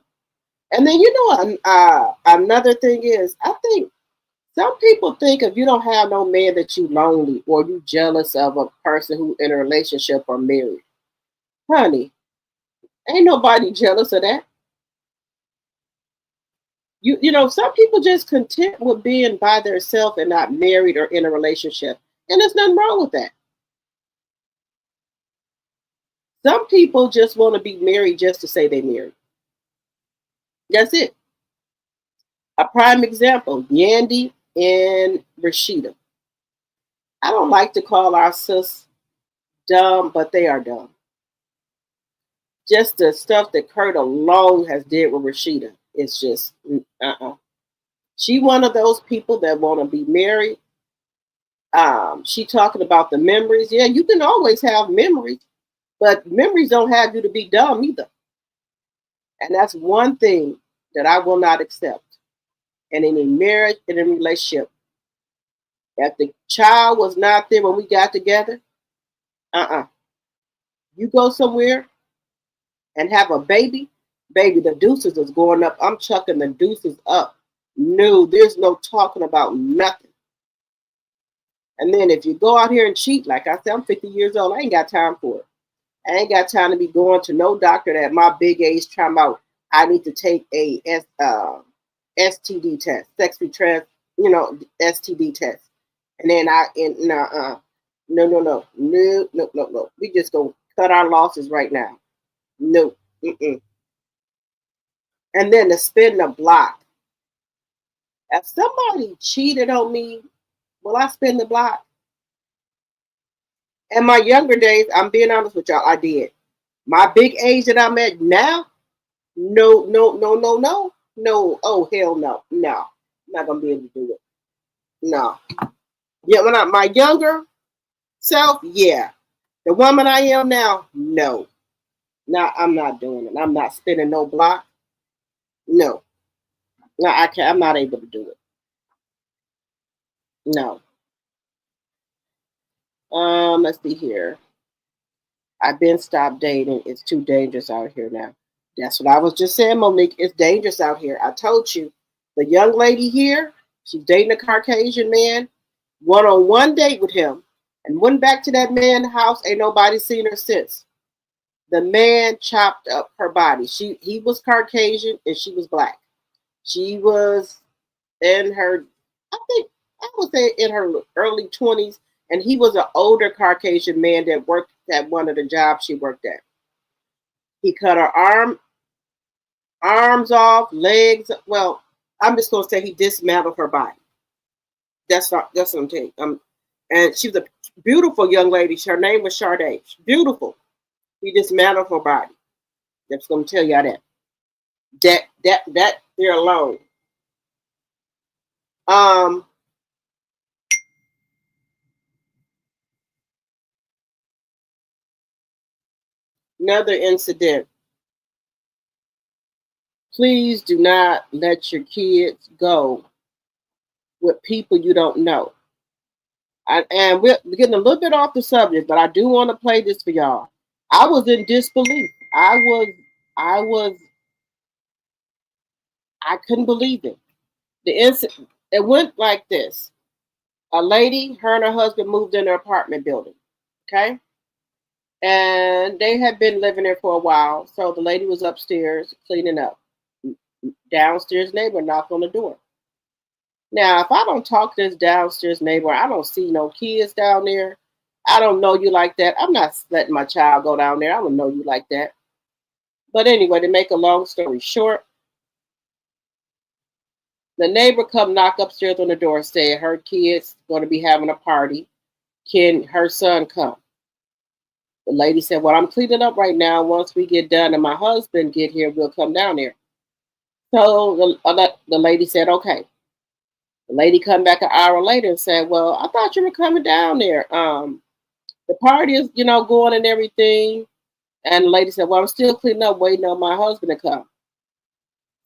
Speaker 1: And then, another thing is, I think some people think if you don't have no man that you lonely or you jealous of a person who in a relationship or married. Honey, ain't nobody jealous of that. Some people just content with being by themselves and not married or in a relationship. And there's nothing wrong with that. Some people just want to be married just to say they married. That's it. A prime example, Yandy and Rashida. I don't like to call our sis dumb, but they are dumb. Just the stuff that Kurt alone has did with Rashida. It's just, She one of those people that want to be married. She talking about the memories. Yeah, you can always have memories, but memories don't have you to be dumb either. And that's one thing that I will not accept. And in a marriage, in a relationship, if the child was not there when we got together, you go somewhere and have a baby, the deuces is going up. I'm chucking the deuces up. No, there's no talking about nothing. And then if you go out here and cheat, like I said, I'm 50 years old. I ain't got time for it. I ain't got time to be going to no doctor at my big age trying about I need to take a STD test, sexually STD test. And then no. We just gonna cut our losses right now. No. And then to spin the block. If somebody cheated on me, will I spin the block? In my younger days, I'm being honest with y'all, I did. My big age that I'm at now, no. Oh, hell no. No. I'm not gonna be able to do it. No. Yeah, when I'm my younger self, yeah. The woman I am now, no. No, I'm not doing it. I'm not spinning no block. No, no, I can't. I'm not able to do it. No. Let's see here. I've been stopped dating. It's too dangerous out here now. That's what I was just saying, Monique. It's dangerous out here. I told you, the young lady here, she's dating a Caucasian man, went on one date with him, and went back to that man's house. Ain't nobody seen her since. The man chopped up her body. He was Caucasian and she was black. She was in her, I would say in her early 20s, and he was an older Caucasian man that worked at one of the jobs she worked at. He cut her arms off, legs. Well, I'm just gonna say he dismantled her body. That's what I'm saying. And she was a beautiful young lady. Her name was Sade. Beautiful. He dismantled her body. That's gonna tell you that. That there alone. Another incident. Please do not let your kids go with people you don't know. And we're getting a little bit off the subject, but I do want to play this for y'all. I was in disbelief. I couldn't believe it. It went like this. A lady, her and her husband moved in their apartment building. Okay. And they had been living there for a while. So the lady was upstairs cleaning up. Downstairs neighbor knocked on the door. Now, if I don't talk to this downstairs neighbor, I don't see no kids down there. I don't know you like that. I'm not letting my child go down there. I don't know you like that. But anyway, to make a long story short, the neighbor come knock upstairs on the door, say her kid's going to be having a party. Can her son come? The lady said, well, I'm cleaning up right now. Once we get done and my husband get here, we'll come down there. So the lady said, okay. The lady come back an hour later and said, well, I thought you were coming down there. The party is, going and everything. And the lady said, well, I'm still cleaning up, waiting on my husband to come.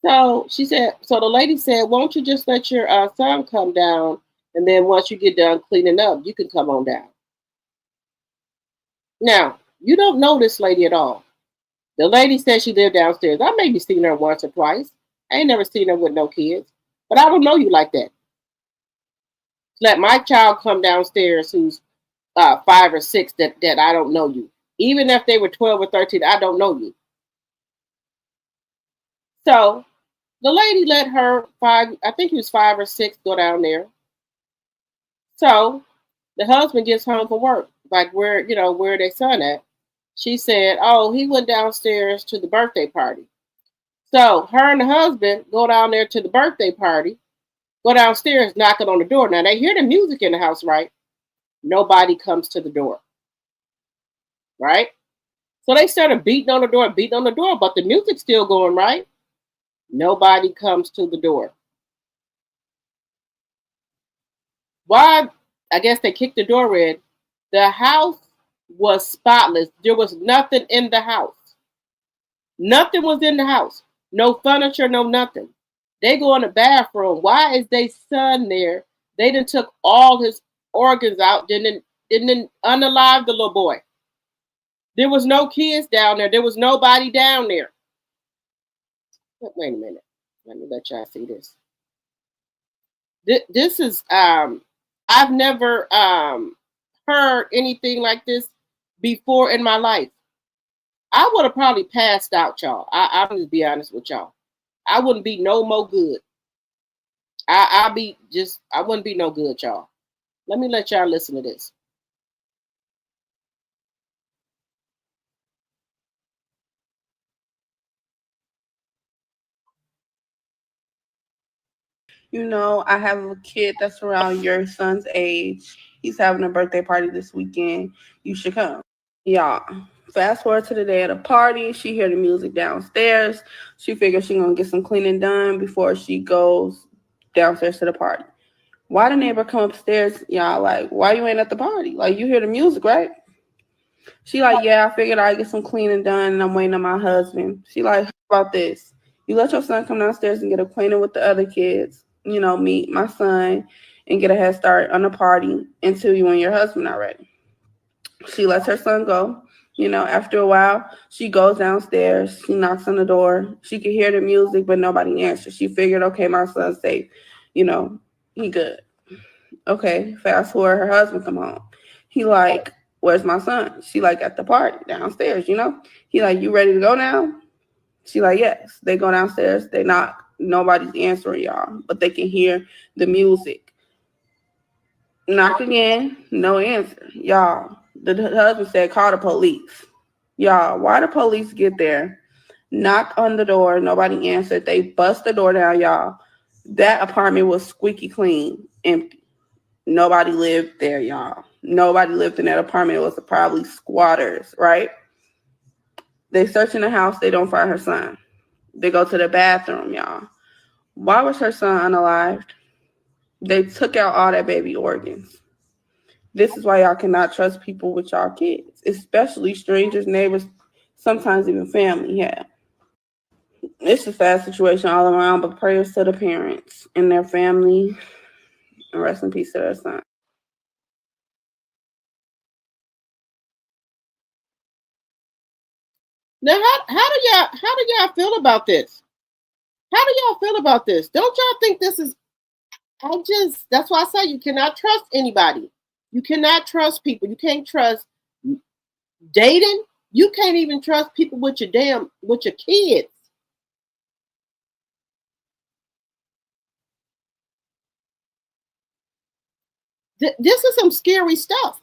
Speaker 1: So the lady said, won't you just let your son come down? And then once you get done cleaning up, you can come on down. Now, you don't know this lady at all. The lady said she lived downstairs. I maybe seen her once or twice. I ain't never seen her with no kids. But I don't know you like that. Let my child come downstairs who's 5 or 6 that I don't know you. Even if they were 12 or 13, I don't know you. So the lady let her 5, I think he was 5 or 6, go down there. So the husband gets home from work, like where their son at. She said, oh, he went downstairs to the birthday party. So her and the husband go down there to the birthday party, go downstairs, knocking on the door. Now they hear the music in the house, right? Nobody comes to the door, right? So they started beating on the door, but the music's still going, right? Nobody comes to the door. Why? I guess they kicked the door in. The house was spotless. There was nothing in the house. Nothing was in the house. No furniture, no nothing. They go in the bathroom. Why is they son there? They done took all his organs out, didn't unalive the little boy. There was no kids down there. There was nobody down there. Wait a minute. Let me let y'all see this. This is I've never heard anything like this before in my life. I would have probably passed out, y'all. I'm gonna be honest with y'all. I wouldn't be no more good. I wouldn't be no good, y'all. Let me let y'all listen to this.
Speaker 3: I have a kid that's around your son's age. He's having a birthday party this weekend. You should come. Yeah. Fast forward to the day of the party. She hear the music downstairs. She figures she gonna get some cleaning done before she goes downstairs to the party. Why the neighbor come upstairs? Y'all like, why you ain't at the party? Like, you hear the music, right? She like, yeah, I figured I'd get some cleaning done and I'm waiting on my husband. She like, how about this? You let your son come downstairs and get acquainted with the other kids, meet my son and get a head start on the party until you and your husband are ready. She lets her son go. After a while, she goes downstairs. She knocks on the door. She can hear the music, but nobody answers. She figured, okay, my son's safe. He good. Okay, fast forward, her husband come home. He like, where's my son? She like at the party downstairs, He like, you ready to go now? She like, yes. They go downstairs. They knock. Nobody's answering y'all, but they can hear the music. Knock again, no answer. Y'all, the husband said, call the police. Y'all, why the police get there? Knock on the door, nobody answered. They bust the door down, y'all. That apartment was squeaky clean, empty. Nobody lived there, y'all. Nobody lived in that apartment. It was probably squatters, right? They search in the house. They don't find her son. They go to the bathroom, y'all. Why was her son unalived? They took out all that baby organs. This is why y'all cannot trust people with y'all kids, especially strangers, neighbors, sometimes even family. Yeah. It's a sad situation all around, but prayers to the parents and their family, and rest in peace to their son.
Speaker 1: Now, how do y'all feel about this? How do y'all feel about this? Don't y'all think this is? That's why I say you cannot trust anybody. You cannot trust people. You can't trust dating. You can't even trust people with your kids. This is some scary stuff.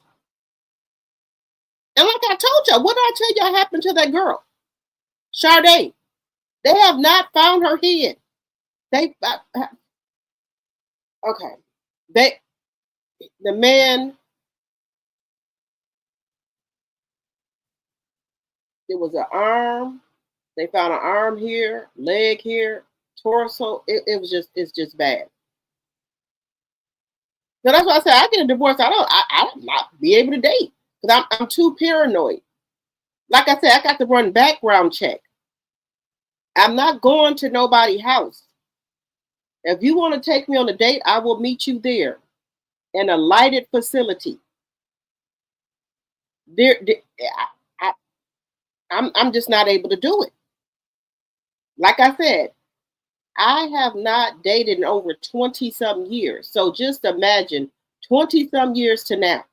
Speaker 1: And like I told y'all, what did I tell y'all happened to that girl? Sade. They have not found her head. Okay. The man, it was an arm. They found an arm here, leg here, torso. It's just bad. So that's why I said I get a divorce. I don't not be able to date because I'm too paranoid. Like I said, I got to run background check. I'm not going to nobody's house. If you want to take me on a date, I will meet you there in a lighted facility. I'm just not able to do it. Like I said, I have not dated in over 20-some years. So just imagine 20-some years to now.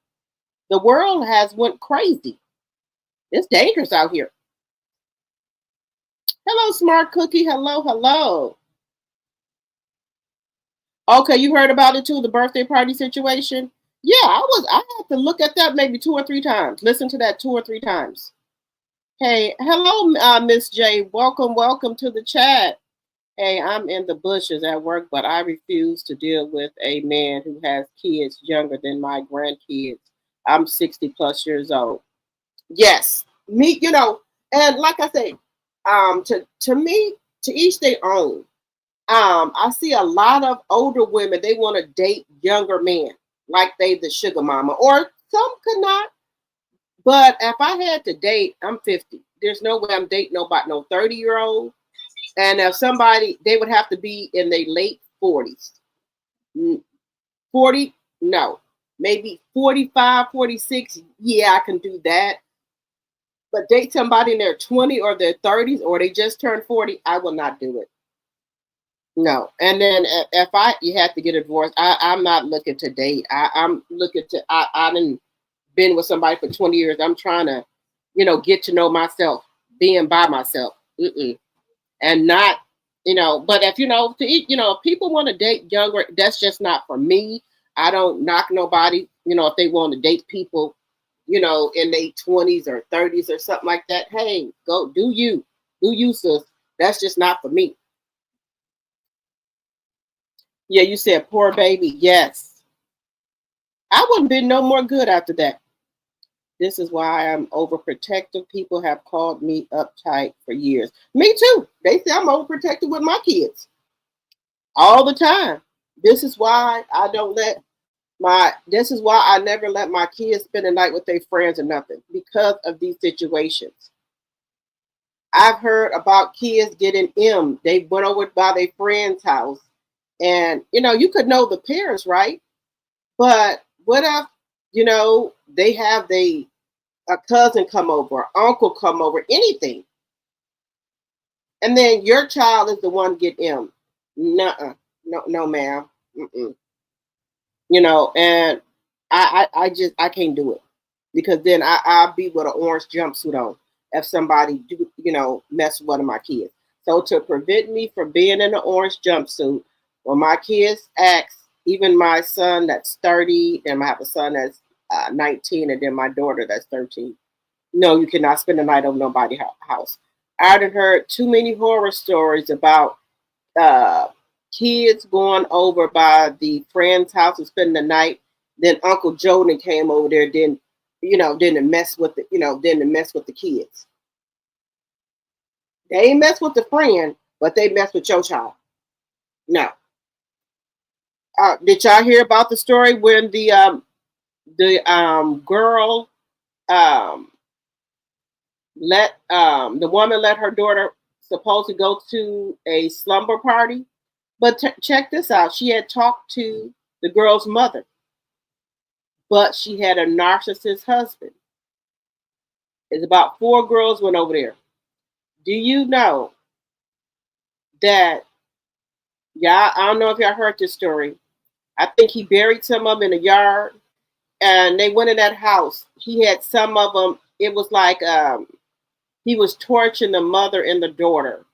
Speaker 1: The world has went crazy. It's dangerous out here. Hello, Smart Cookie. Hello, hello. Okay, you heard about it too, the birthday party situation? Yeah, I had to look at that maybe 2 or 3 times. Listen to that 2 or 3 times. Hey, hello, Miss J. Welcome to the chat. Hey, I'm in the bushes at work, but I refuse to deal with a man who has kids younger than my grandkids. I'm 60 plus years old. Yes, me, and like I say, to me, to each their own. I see a lot of older women, they want to date younger men, like they the sugar mama, or some could not. But if I had to date, I'm 50. There's no way I'm dating nobody, no 30-year-old. And if somebody, they would have to be in their late 40s. 40, no. Maybe 45, 46, yeah, I can do that. But date somebody in their 20s or their 30s, or they just turned 40, I will not do it. No. And then if you have to get a divorce, I'm not looking to date. I'm looking to, I didn't been with somebody for 20 years. I'm trying to, get to know myself, being by myself. And not, but if, if people want to date younger, that's just not for me. I don't knock nobody, if they want to date people, in their 20s or 30s or something like that. Hey, go do you, sis. That's just not for me. Yeah, you said poor baby. Yes. I wouldn't been no more good after that. This is why I'm overprotective. People have called me uptight for years. Me too. They say I'm overprotective with my kids all the time. This is why I never let my kids spend the night with their friends or nothing, because of these situations. I've heard about kids getting M. They went over by their friend's house. And, you could know the parents, right? But what if, they have a cousin come over, uncle come over, anything. And then your child is the one get M. Nuh-uh. No, ma'am. Mm-mm. And I can't do it. Because then I'll be with an orange jumpsuit on if somebody mess with one of my kids. So to prevent me from being in an orange jumpsuit, when my kids ask, even my son that's 30, and I have a son that's 19, and then my daughter that's 13. No, you cannot spend the night over nobody's house. I've heard too many horror stories about kids going over by the friend's house and spending the night. Then Uncle Jordan came over there, then mess with the kids. They ain't mess with the friend, but they mess with your child. No. Did y'all hear about the story when the girl the woman let her daughter supposed to go to a slumber party? But check this out. She had talked to the girl's mother, but she had a narcissist husband. It's about 4 girls went over there. Do you know that, I don't know if y'all heard this story. I think he buried some of them in the yard, and they went in that house. He had some of them. It was like he was torturing the mother and the daughter.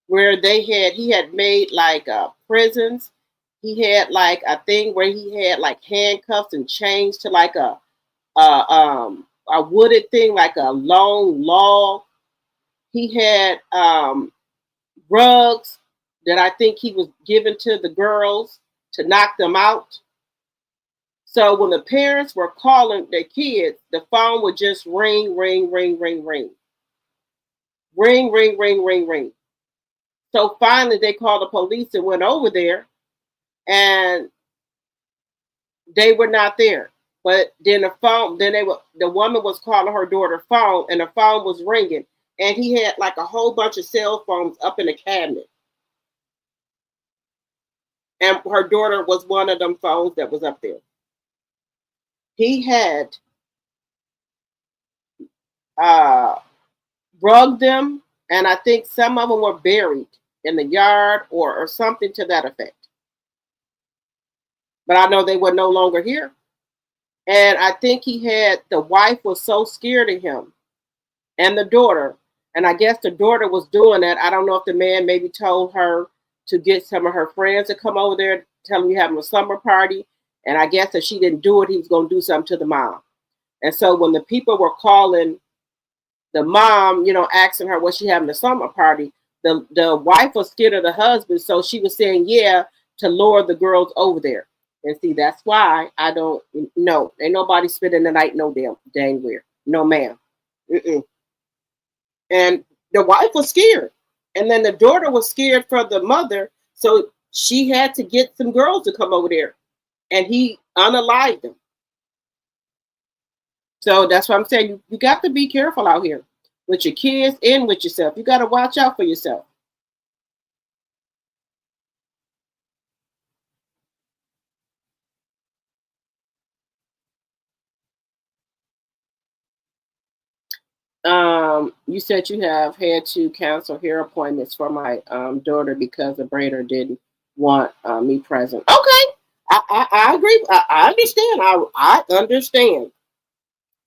Speaker 1: Where he had made like prisons. He had like a thing where he had like handcuffs and chains to like a wooded thing, like a long log. He had rugs that I think he was giving to the girls to knock them out. So when the parents were calling their kids, the phone would just ring, ring, ring, ring, ring. Ring, ring, ring, ring, ring. So finally they called the police and went over there, and they were not there. But then the woman was calling her daughter's phone, and the phone was ringing, and he had like a whole bunch of cell phones up in the cabinet. And her daughter was one of them phones that was up there. He had rugged them, and I think some of them were buried in the yard or something to that effect. But I know they were no longer here. And I think the wife was so scared of him and the daughter. And I guess the daughter was doing that. I don't know if the man maybe told her to get some of her friends to come over there, tell them you're having a summer party. And I guess if she didn't do it, he was going to do something to the mom. And so when the people were calling the mom, asking her, was she having a summer party? The wife was scared of the husband. So she was saying, yeah, to lure the girls over there. And see, that's why I don't know. Ain't nobody spending the night no dang where. No, ma'am. Mm-mm. And the wife was scared. And then the daughter was scared for the mother. So she had to get some girls to come over there. And he unalived them. So that's what I'm saying. You got to be careful out here with your kids and with yourself. You got to watch out for yourself. You said you have had to cancel hair appointments for my daughter because the braider didn't want me present. Okay, I agree. I understand. I understand.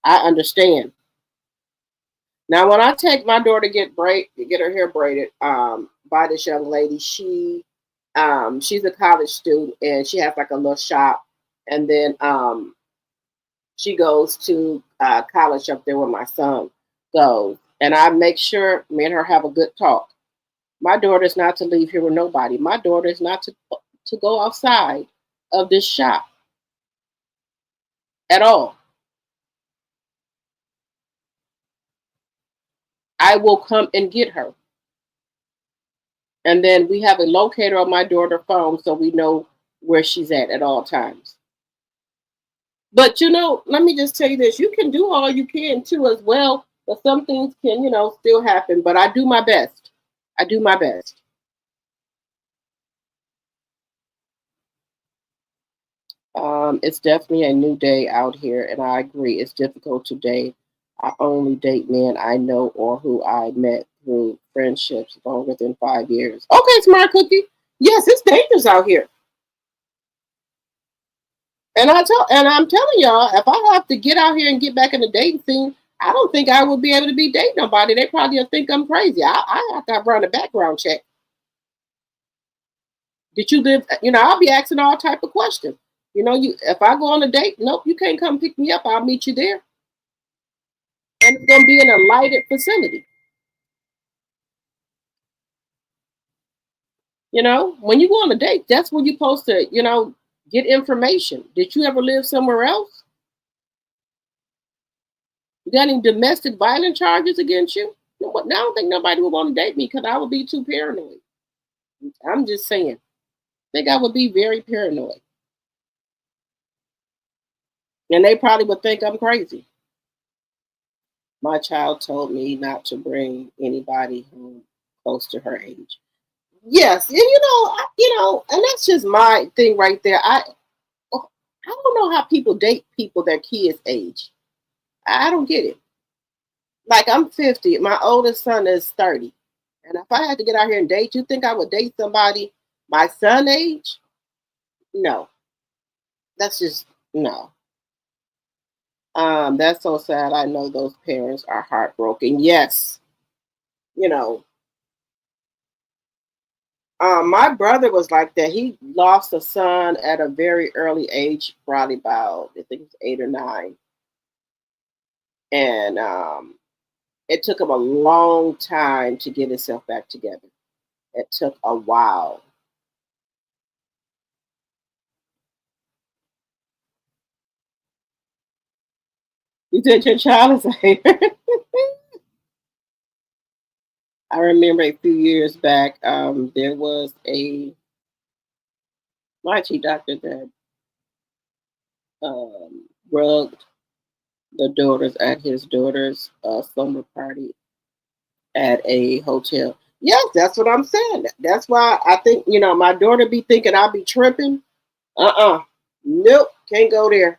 Speaker 1: I understand. Now, when I take my daughter to get her hair braided by this young lady, she's a college student and she has like a little shop, and then she goes to college up there where my son goes. And I make sure me and her have a good talk. My daughter is not to leave here with nobody. My daughter is not to go outside of this shop at all. I will come and get her. And then we have a locator on my daughter's phone so we know where she's at all times. But let me just tell you this. You can do all you can too as well But some things can, still happen. But I do my best. I do my best. It's definitely a new day out here, and I agree. It's difficult today. I only date men I know or who I met through friendships longer than 5 years. Okay, smart cookie. Yes, it's dangerous out here. And I'm telling y'all, if I have to get out here and get back in the dating scene, I don't think I would be able to be dating nobody. They probably will think I'm crazy. I have to run a background check. Did you live? I'll be asking all type of questions. You if I go on a date, nope, you can't come pick me up. I'll meet you there, and it's gonna be in a lighted facility. When you go on a date, that's when you're supposed to, get information. Did you ever live somewhere else? You got any domestic violence charges against you? No, I don't think nobody would want to date me because I would be too paranoid. I'm just saying. I think I would be very paranoid. And they probably would think I'm crazy. My child told me not to bring anybody home close to her age. Yes, and and that's just my thing right there. I don't know how people date people their kids' age. I don't get it. Like I'm 50, my oldest son is 30. And if I had to get out here and date, you think I would date somebody my son age? No. That's just no. That's so sad. I know those parents are heartbroken. Yes. You know, my brother was like that. He lost a son at a very early age, probably about I think it was 8 or 9. And it took him a long time to get himself back together. It took a while. You said your child is a hater. I remember a few years back, there was a lychee doctor that rugged the daughters at his daughter's summer party at a hotel. Yes, that's what I'm saying. That's why I think, my daughter be thinking I'll be tripping. Nope, can't go there.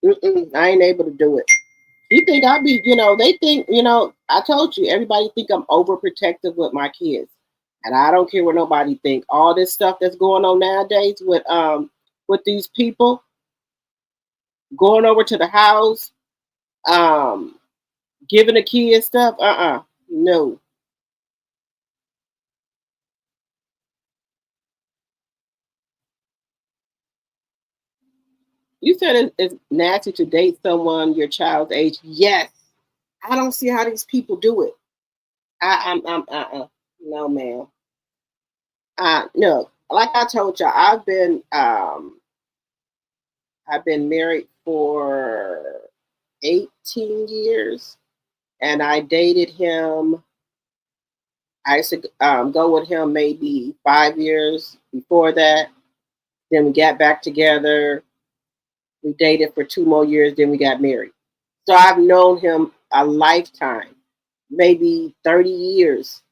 Speaker 1: I ain't able to do it. You think I be, they think, I told you, everybody think I'm overprotective with my kids. And I don't care what nobody think. All this stuff that's going on nowadays with these people going over to the house, um, giving the kids stuff, no. You said it's nasty to date someone your child's age. Yes. I don't see how these people do it. No, man. No. Like I told you, I've been married for 18 years, and I dated him. I used to go with him maybe 5 years before that. Then we got back together. We dated for 2 more years. Then we got married. So I've known him a lifetime, maybe 30 years.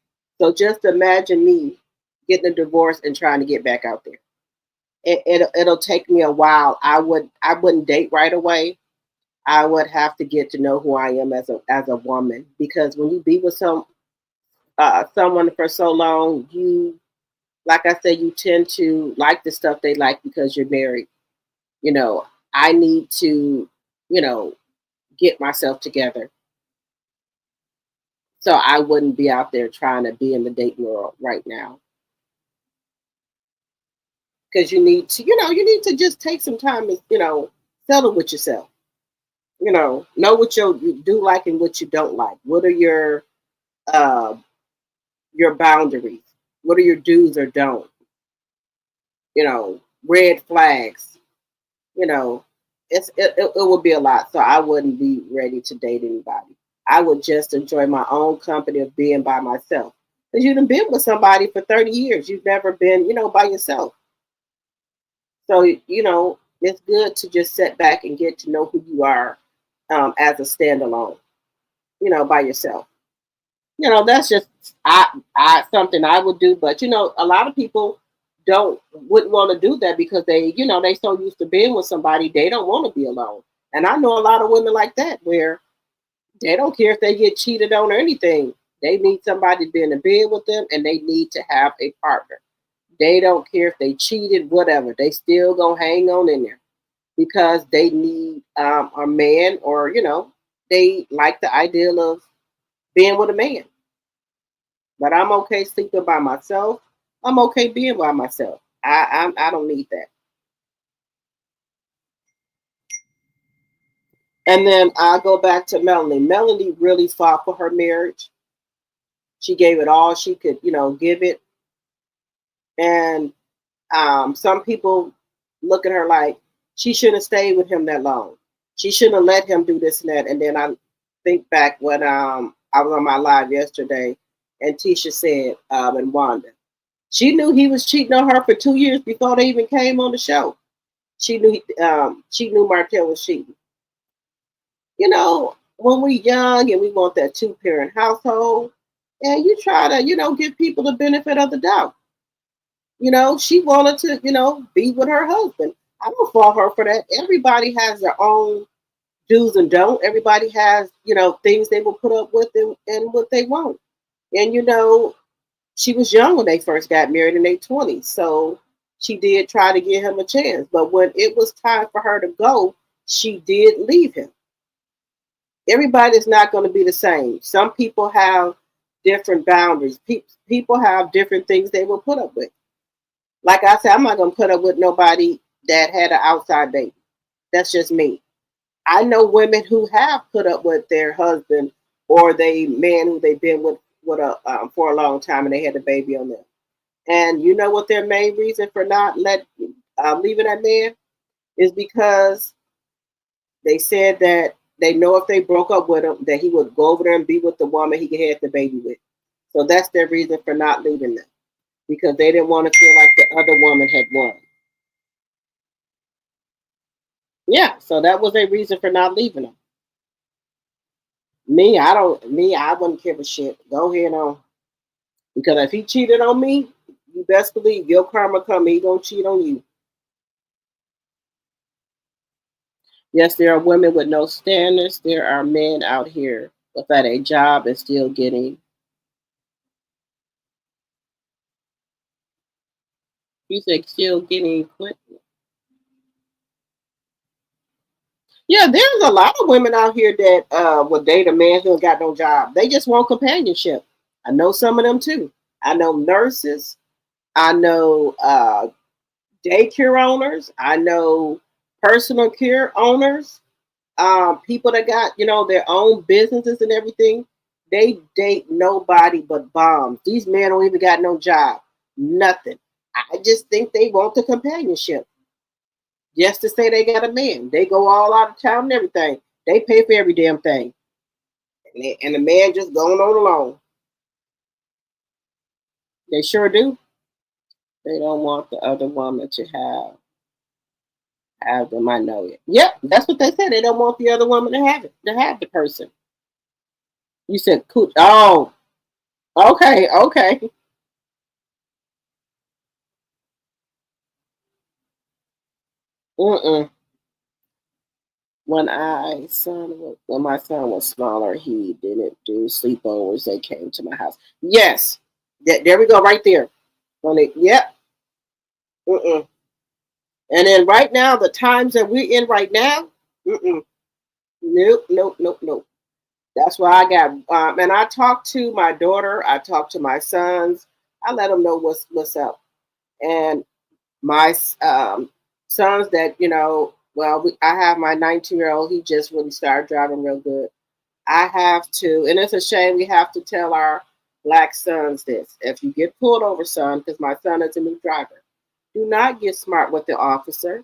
Speaker 1: So just imagine me getting a divorce and trying to get back out there. It'll take me a while. I wouldn't date right away. I would have to get to know who I am as a woman, because when you be with someone for so long, you, like I said, you tend to like the stuff they like because you're married. You know, I need to, you know, get myself together, so I wouldn't be out there trying to be in the dating world right now. Because you need to just take some time and, settle with yourself. Know what you do like and what you don't like. What are uh, your boundaries? What are your do's or don't? Red flags. You know, it would be a lot. So I wouldn't be ready to date anybody. I would just enjoy my own company of being by myself. Because you've been with somebody for 30 years. You've never been, by yourself. So, it's good to just sit back and get to know who you are as a standalone. by yourself. That's just I something I would do, but a lot of people wouldn't want to do that because they so used to being with somebody, they don't want to be alone. And I know a lot of women like that where they don't care if they get cheated on or anything. They need somebody to be in the bed with them, and they need to have a partner. They don't care if they cheated, whatever. They still gonna hang on in there because they need a man, or they like the ideal of being with a man. But I'm okay sleeping by myself. I'm okay being by myself. I don't need that. And then I go back to Melanie. Melanie really fought for her marriage. She gave it all she could, give it. And some people look at her like she shouldn't have stayed with him that long. She shouldn't have let him do this and that. And then I think back when I was on my live yesterday, and Tisha said, and Wanda, she knew he was cheating on her for 2 years before they even came on the show. She knew Martell was cheating. When we're young and we want that 2-parent household, and you try to, give people the benefit of the doubt. She wanted to, be with her husband. I don't fault her for that. Everybody has their own do's and don't. Everybody has, things they will put up with and what they won't. And, she was young when they first got married in their 20s. So she did try to give him a chance. But when it was time for her to go, she did leave him. Everybody's not going to be the same. Some people have different boundaries. People have different things they will put up with. Like I said, I'm not going to put up with nobody that had an outside baby. That's just me. I know women who have put up with their husband or they man who they've been with for a long time, and they had a baby on them. And you know what their main reason for not leaving that man is because they said that they know if they broke up with him, that he would go over there and be with the woman he had the baby with. So that's their reason for not leaving them, because they didn't want to feel like the other woman had won. Yeah, so that was a reason for not leaving him. I wouldn't give a shit. Go ahead on. Because if he cheated on me, you best believe your karma coming. He gonna cheat on you. Yes, there are women with no standards. There are men out here without a job and still getting. You said still getting quit. Yeah, there's a lot of women out here that would date a man who ain't got no job. They just want companionship. I know some of them too. I know nurses. I know daycare owners. I know personal care owners. People that got their own businesses and everything. They date nobody but bombs. These men don't even got no job. Nothing. I just think they want the companionship. Just to say they got a man. They go all out of town and everything. They pay for every damn thing. And the man just going on alone. They sure do. They don't want the other woman to have them. I know it. Yep, that's what they said. They don't want the other woman to have it, to have the person. You said, cool. Oh, okay. Mm-mm. When my son was smaller, he didn't do sleepovers. They came to my house. Yes, there we go, right there. Yep. Mm-mm. And then right now, the times that we're in right now, mm-mm. Nope. That's why I got. And I talked to my daughter. I talked to my sons. I let them know what's up. And my sons that I have my 19-year-old. He just really started driving real good. I have to, and it's a shame we have to tell our black sons this. If you get pulled over, son, because my son is a new driver, do not get smart with the officer.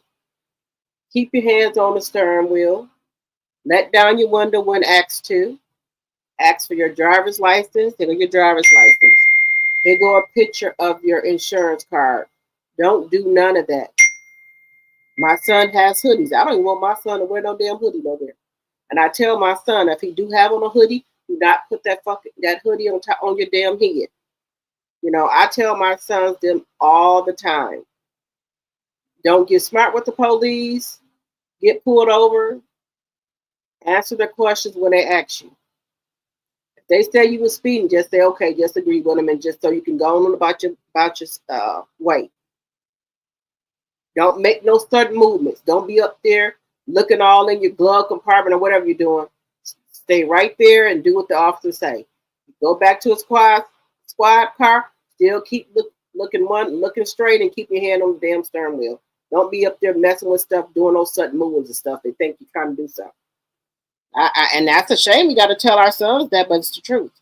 Speaker 1: Keep your hands on the steering wheel. Let down your window when asked to. Ask for your driver's license. Here go your driver's license. Here go a picture of your insurance card. Don't do none of that. My son has hoodies. I don't even want my son to wear no damn hoodie no there. And I tell my son, if he do have on a hoodie, Do not put that hoodie on your damn head. You know, I tell my sons them all the time. Don't get smart with the police. Get pulled over. Answer their questions when they ask you. If they say you were speeding, just say okay. Just agree with them, and just so you can go on about your way. Don't make no sudden movements. Don't be up there looking all in your glove compartment or whatever you're doing. Stay right there and do what the officers say. Go back to a squad car. Still keep looking straight and keep your hand on the damn steering wheel. Don't be up there messing with stuff, doing those sudden movements and stuff. They think you're trying to do something. And that's a shame. We got to tell our sons that, but it's the truth.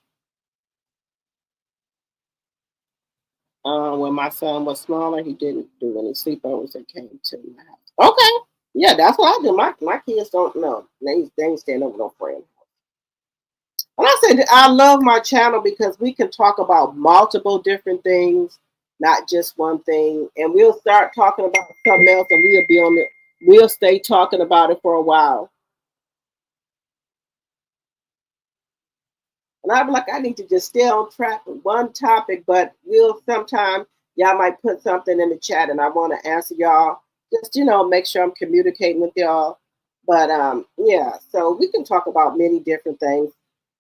Speaker 1: When my son was smaller, he didn't do any sleepovers that came to my house. Okay. Yeah, that's what I do. My kids don't know. They ain't staying over no friend. And I said I love my channel because we can talk about multiple different things, not just one thing. And we'll start talking about something else, and we'll be on it. We'll stay talking about it for a while. And I'm like, I need to just stay on track with one topic, but sometime y'all might put something in the chat, and I want to answer y'all. Just make sure I'm communicating with y'all. But yeah, so we can talk about many different things.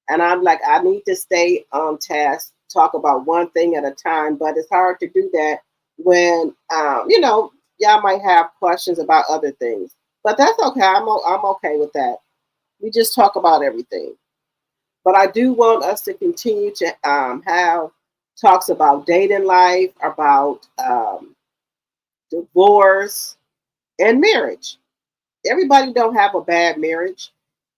Speaker 1: And I'm like, I need to stay on task, talk about one thing at a time. But it's hard to do that when, y'all might have questions about other things. But that's okay. I'm okay with that. We just talk about everything. But I do want us to continue to have talks about dating life, about divorce, and marriage. Everybody don't have a bad marriage.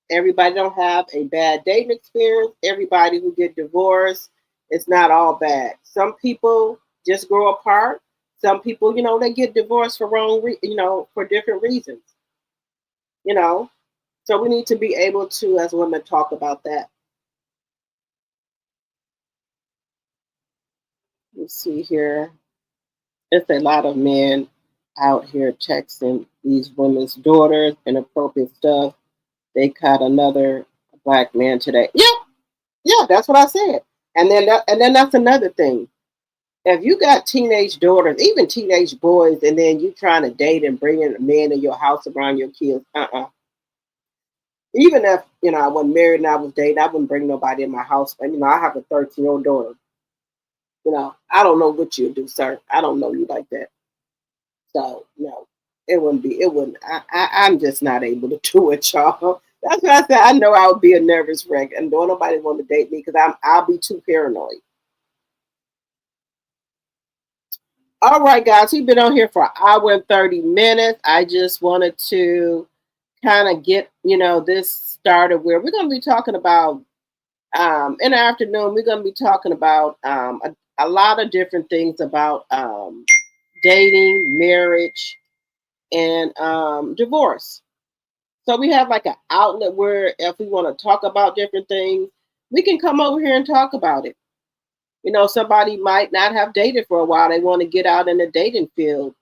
Speaker 1: Everybody don't have a bad dating experience. Everybody who get divorced, it's not all bad. Some people just grow apart. Some people, they get divorced for for different reasons. So we need to be able to, as women, talk about that. Let's see here. It's a lot of men out here texting these women's daughters inappropriate stuff. They caught another black man today. Yeah, that's what I said. And then that's another thing. If you got teenage daughters, even teenage boys, and then you trying to date and bring in a man in your house around your kids, Even if I wasn't married and I was dating, I wouldn't bring nobody in my house. And I have a 13-year-old daughter. I don't know what you do, sir. I don't know you like that. So no, it wouldn't. I'm just not able to do it, y'all. That's what I said. I know I would be a nervous wreck, and don't nobody want to date me because I'll be too paranoid. All right, guys, we've been on here for an hour and 30 minutes. I just wanted to kind of get this started where we're going to be talking about in the afternoon. We're going to be talking about a lot of different things about dating, marriage, and divorce. So we have like an outlet where if we want to talk about different things, we can come over here and talk about it. Somebody might not have dated for a while. They want to get out in the dating field.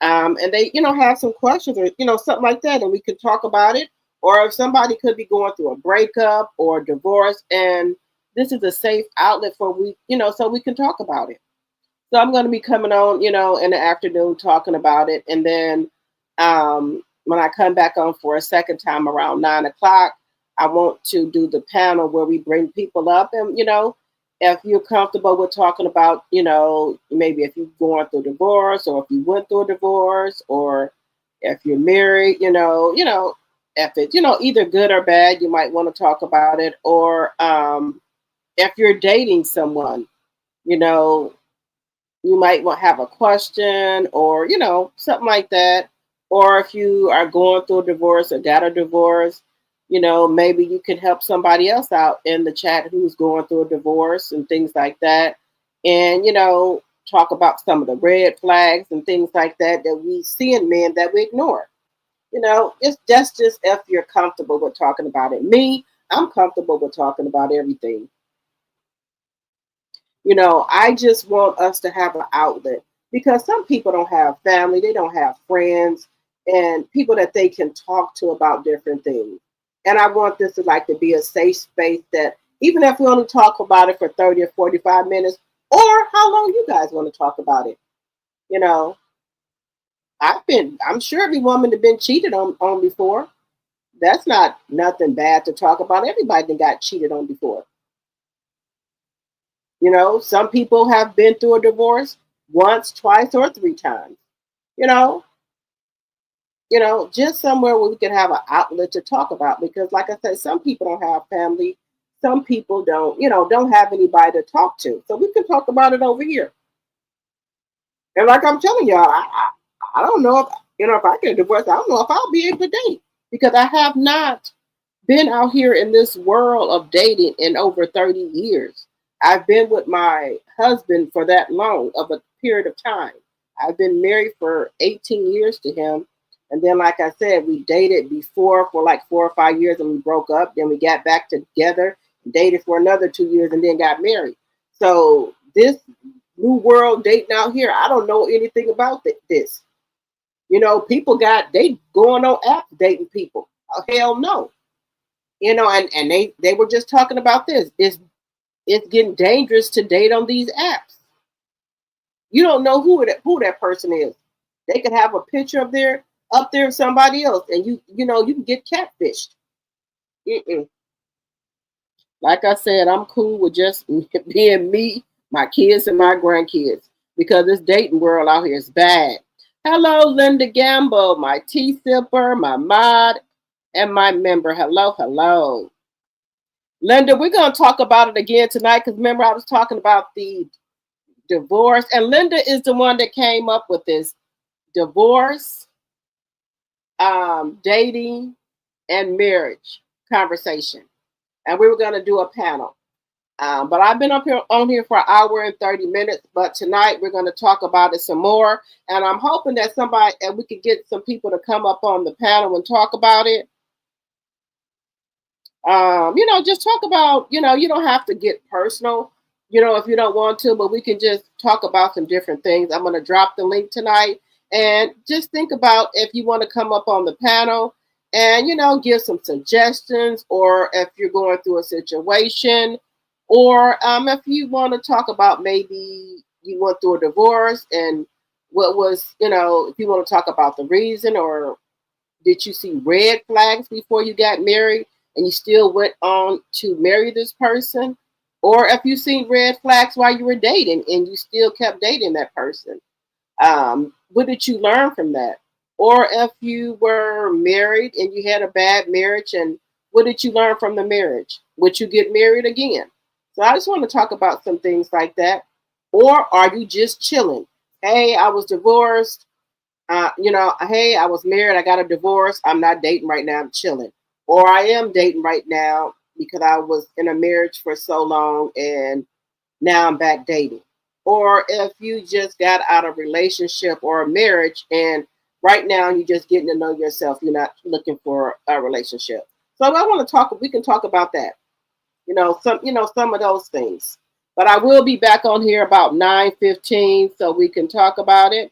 Speaker 1: And they, have some questions or, something like that. And we can talk about it. Or if somebody could be going through a breakup or a divorce, and this is a safe outlet so we can talk about it. So I'm going to be coming on, in the afternoon talking about it. And then when I come back on for a second time around 9 o'clock, I want to do the panel where we bring people up. And, if you're comfortable with talking about, maybe if you're going through divorce or if you went through a divorce or if you're married, if it's, either good or bad, you might want to talk about it. Or if you're dating someone, you might want to have a question or, something like that. Or if you are going through a divorce or got a divorce, maybe you can help somebody else out in the chat who's going through a divorce and things like that. And, talk about some of the red flags and things like that we see in men that we ignore. That's just if you're comfortable with talking about it. Me, I'm comfortable with talking about everything. I just want us to have an outlet because some people don't have family, they don't have friends and people that they can talk to about different things. And I want this to be a safe space that even if we only talk about it for 30 or 45 minutes, or how long you guys want to talk about it. You know, I'm sure every woman has been cheated on before. That's not nothing bad to talk about. Everybody that got cheated on before. You know, some people have been through a divorce once, twice, or 3 times. You know, just somewhere where we can have an outlet to talk about. Because, like I said, some people don't have family. Some people don't have anybody to talk to. So we can talk about it over here. And like I'm telling y'all, I don't know if I get a divorce, I don't know if I'll be able to date because I have not been out here in this world of dating in over 30 years. I've been with my husband for that long of a period of time. I've been married for 18 years to him. And then, like I said, we dated before for like 4 or 5 years and we broke up. Then we got back together, dated for another 2 years, and then got married. So this new world dating out here, I don't know anything about this. People they going on apps dating people. Oh, hell no. And they were just talking about this. It's getting dangerous to date on these apps. You don't know who that person is. They could have a picture up there of somebody else, and you can get catfished. Mm-mm. Like I said, I'm cool with just being me, my kids, and my grandkids because this dating world out here is bad. Hello, Linda Gamble, my tea sipper, my mod, and my member. Hello. Linda, we're going to talk about it again tonight because remember I was talking about the divorce, and Linda is the one that came up with this divorce, dating, and marriage conversation. And we were going to do a panel. But I've been on here for an hour and 30 minutes. But tonight we're going to talk about it some more. And I'm hoping that we could get some people to come up on the panel and talk about it. Just talk about, you don't have to get personal, if you don't want to, but we can just talk about some different things. I'm going to drop the link tonight and just think about if you want to come up on the panel and, give some suggestions, or if you're going through a situation, or if you want to talk about maybe you went through a divorce and what was, if you want to talk about the reason, or did you see red flags before you got married and you still went on to marry this person? Or if you seen red flags while you were dating and you still kept dating that person. What did you learn from that? Or if you were married and you had a bad marriage, and what did you learn from the marriage? Would you get married again? So I just want to talk about some things like that. Or are you just chilling? Hey, I was divorced. Hey, I was married. I got a divorce. I'm not dating right now. I'm chilling. Or I am dating right now because I was in a marriage for so long and now I'm back dating. Or if you just got out of a relationship or a marriage and right now you're just getting to know yourself, you're not looking for a relationship. So I want to talk, we can talk about that. Some of those things. But I will be back on here about 9:15 so we can talk about it.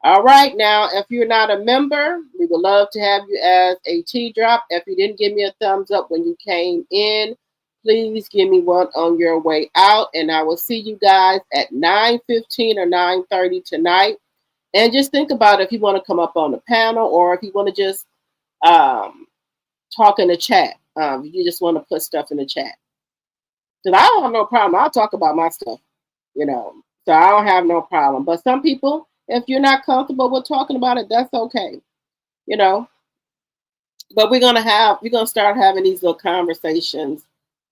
Speaker 1: All right, now, if you're not a member, we would love to have you as a T-drop. If you didn't give me a thumbs up when you came in, please give me one on your way out. And I will see you guys at 9:15 or 9:30 tonight. And just think about if you want to come up on the panel or if you want to just talk in the chat. You just want to put stuff in the chat. Because I don't have no problem. I'll talk about my stuff, So I don't have no problem. But some people, if you're not comfortable with talking about it, that's okay, But we're gonna start having these little conversations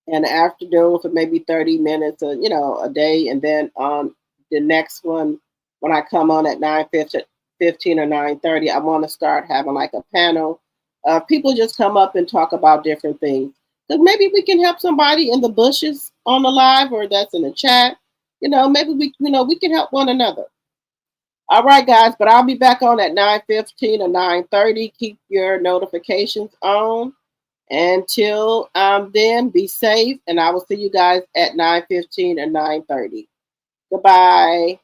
Speaker 1: in the afternoon for maybe 30 minutes, a day, and then on the next one, when I come on at 9:15 or 9:30, I want to start having like a panel. People just come up and talk about different things. Because maybe we can help somebody in the bushes on the live or that's in the chat. Maybe we can help one another. All right, guys, but I'll be back on at 9:15 or 9:30. Keep your notifications on. Until then, be safe, and I will see you guys at 9:15 or 9:30. Goodbye.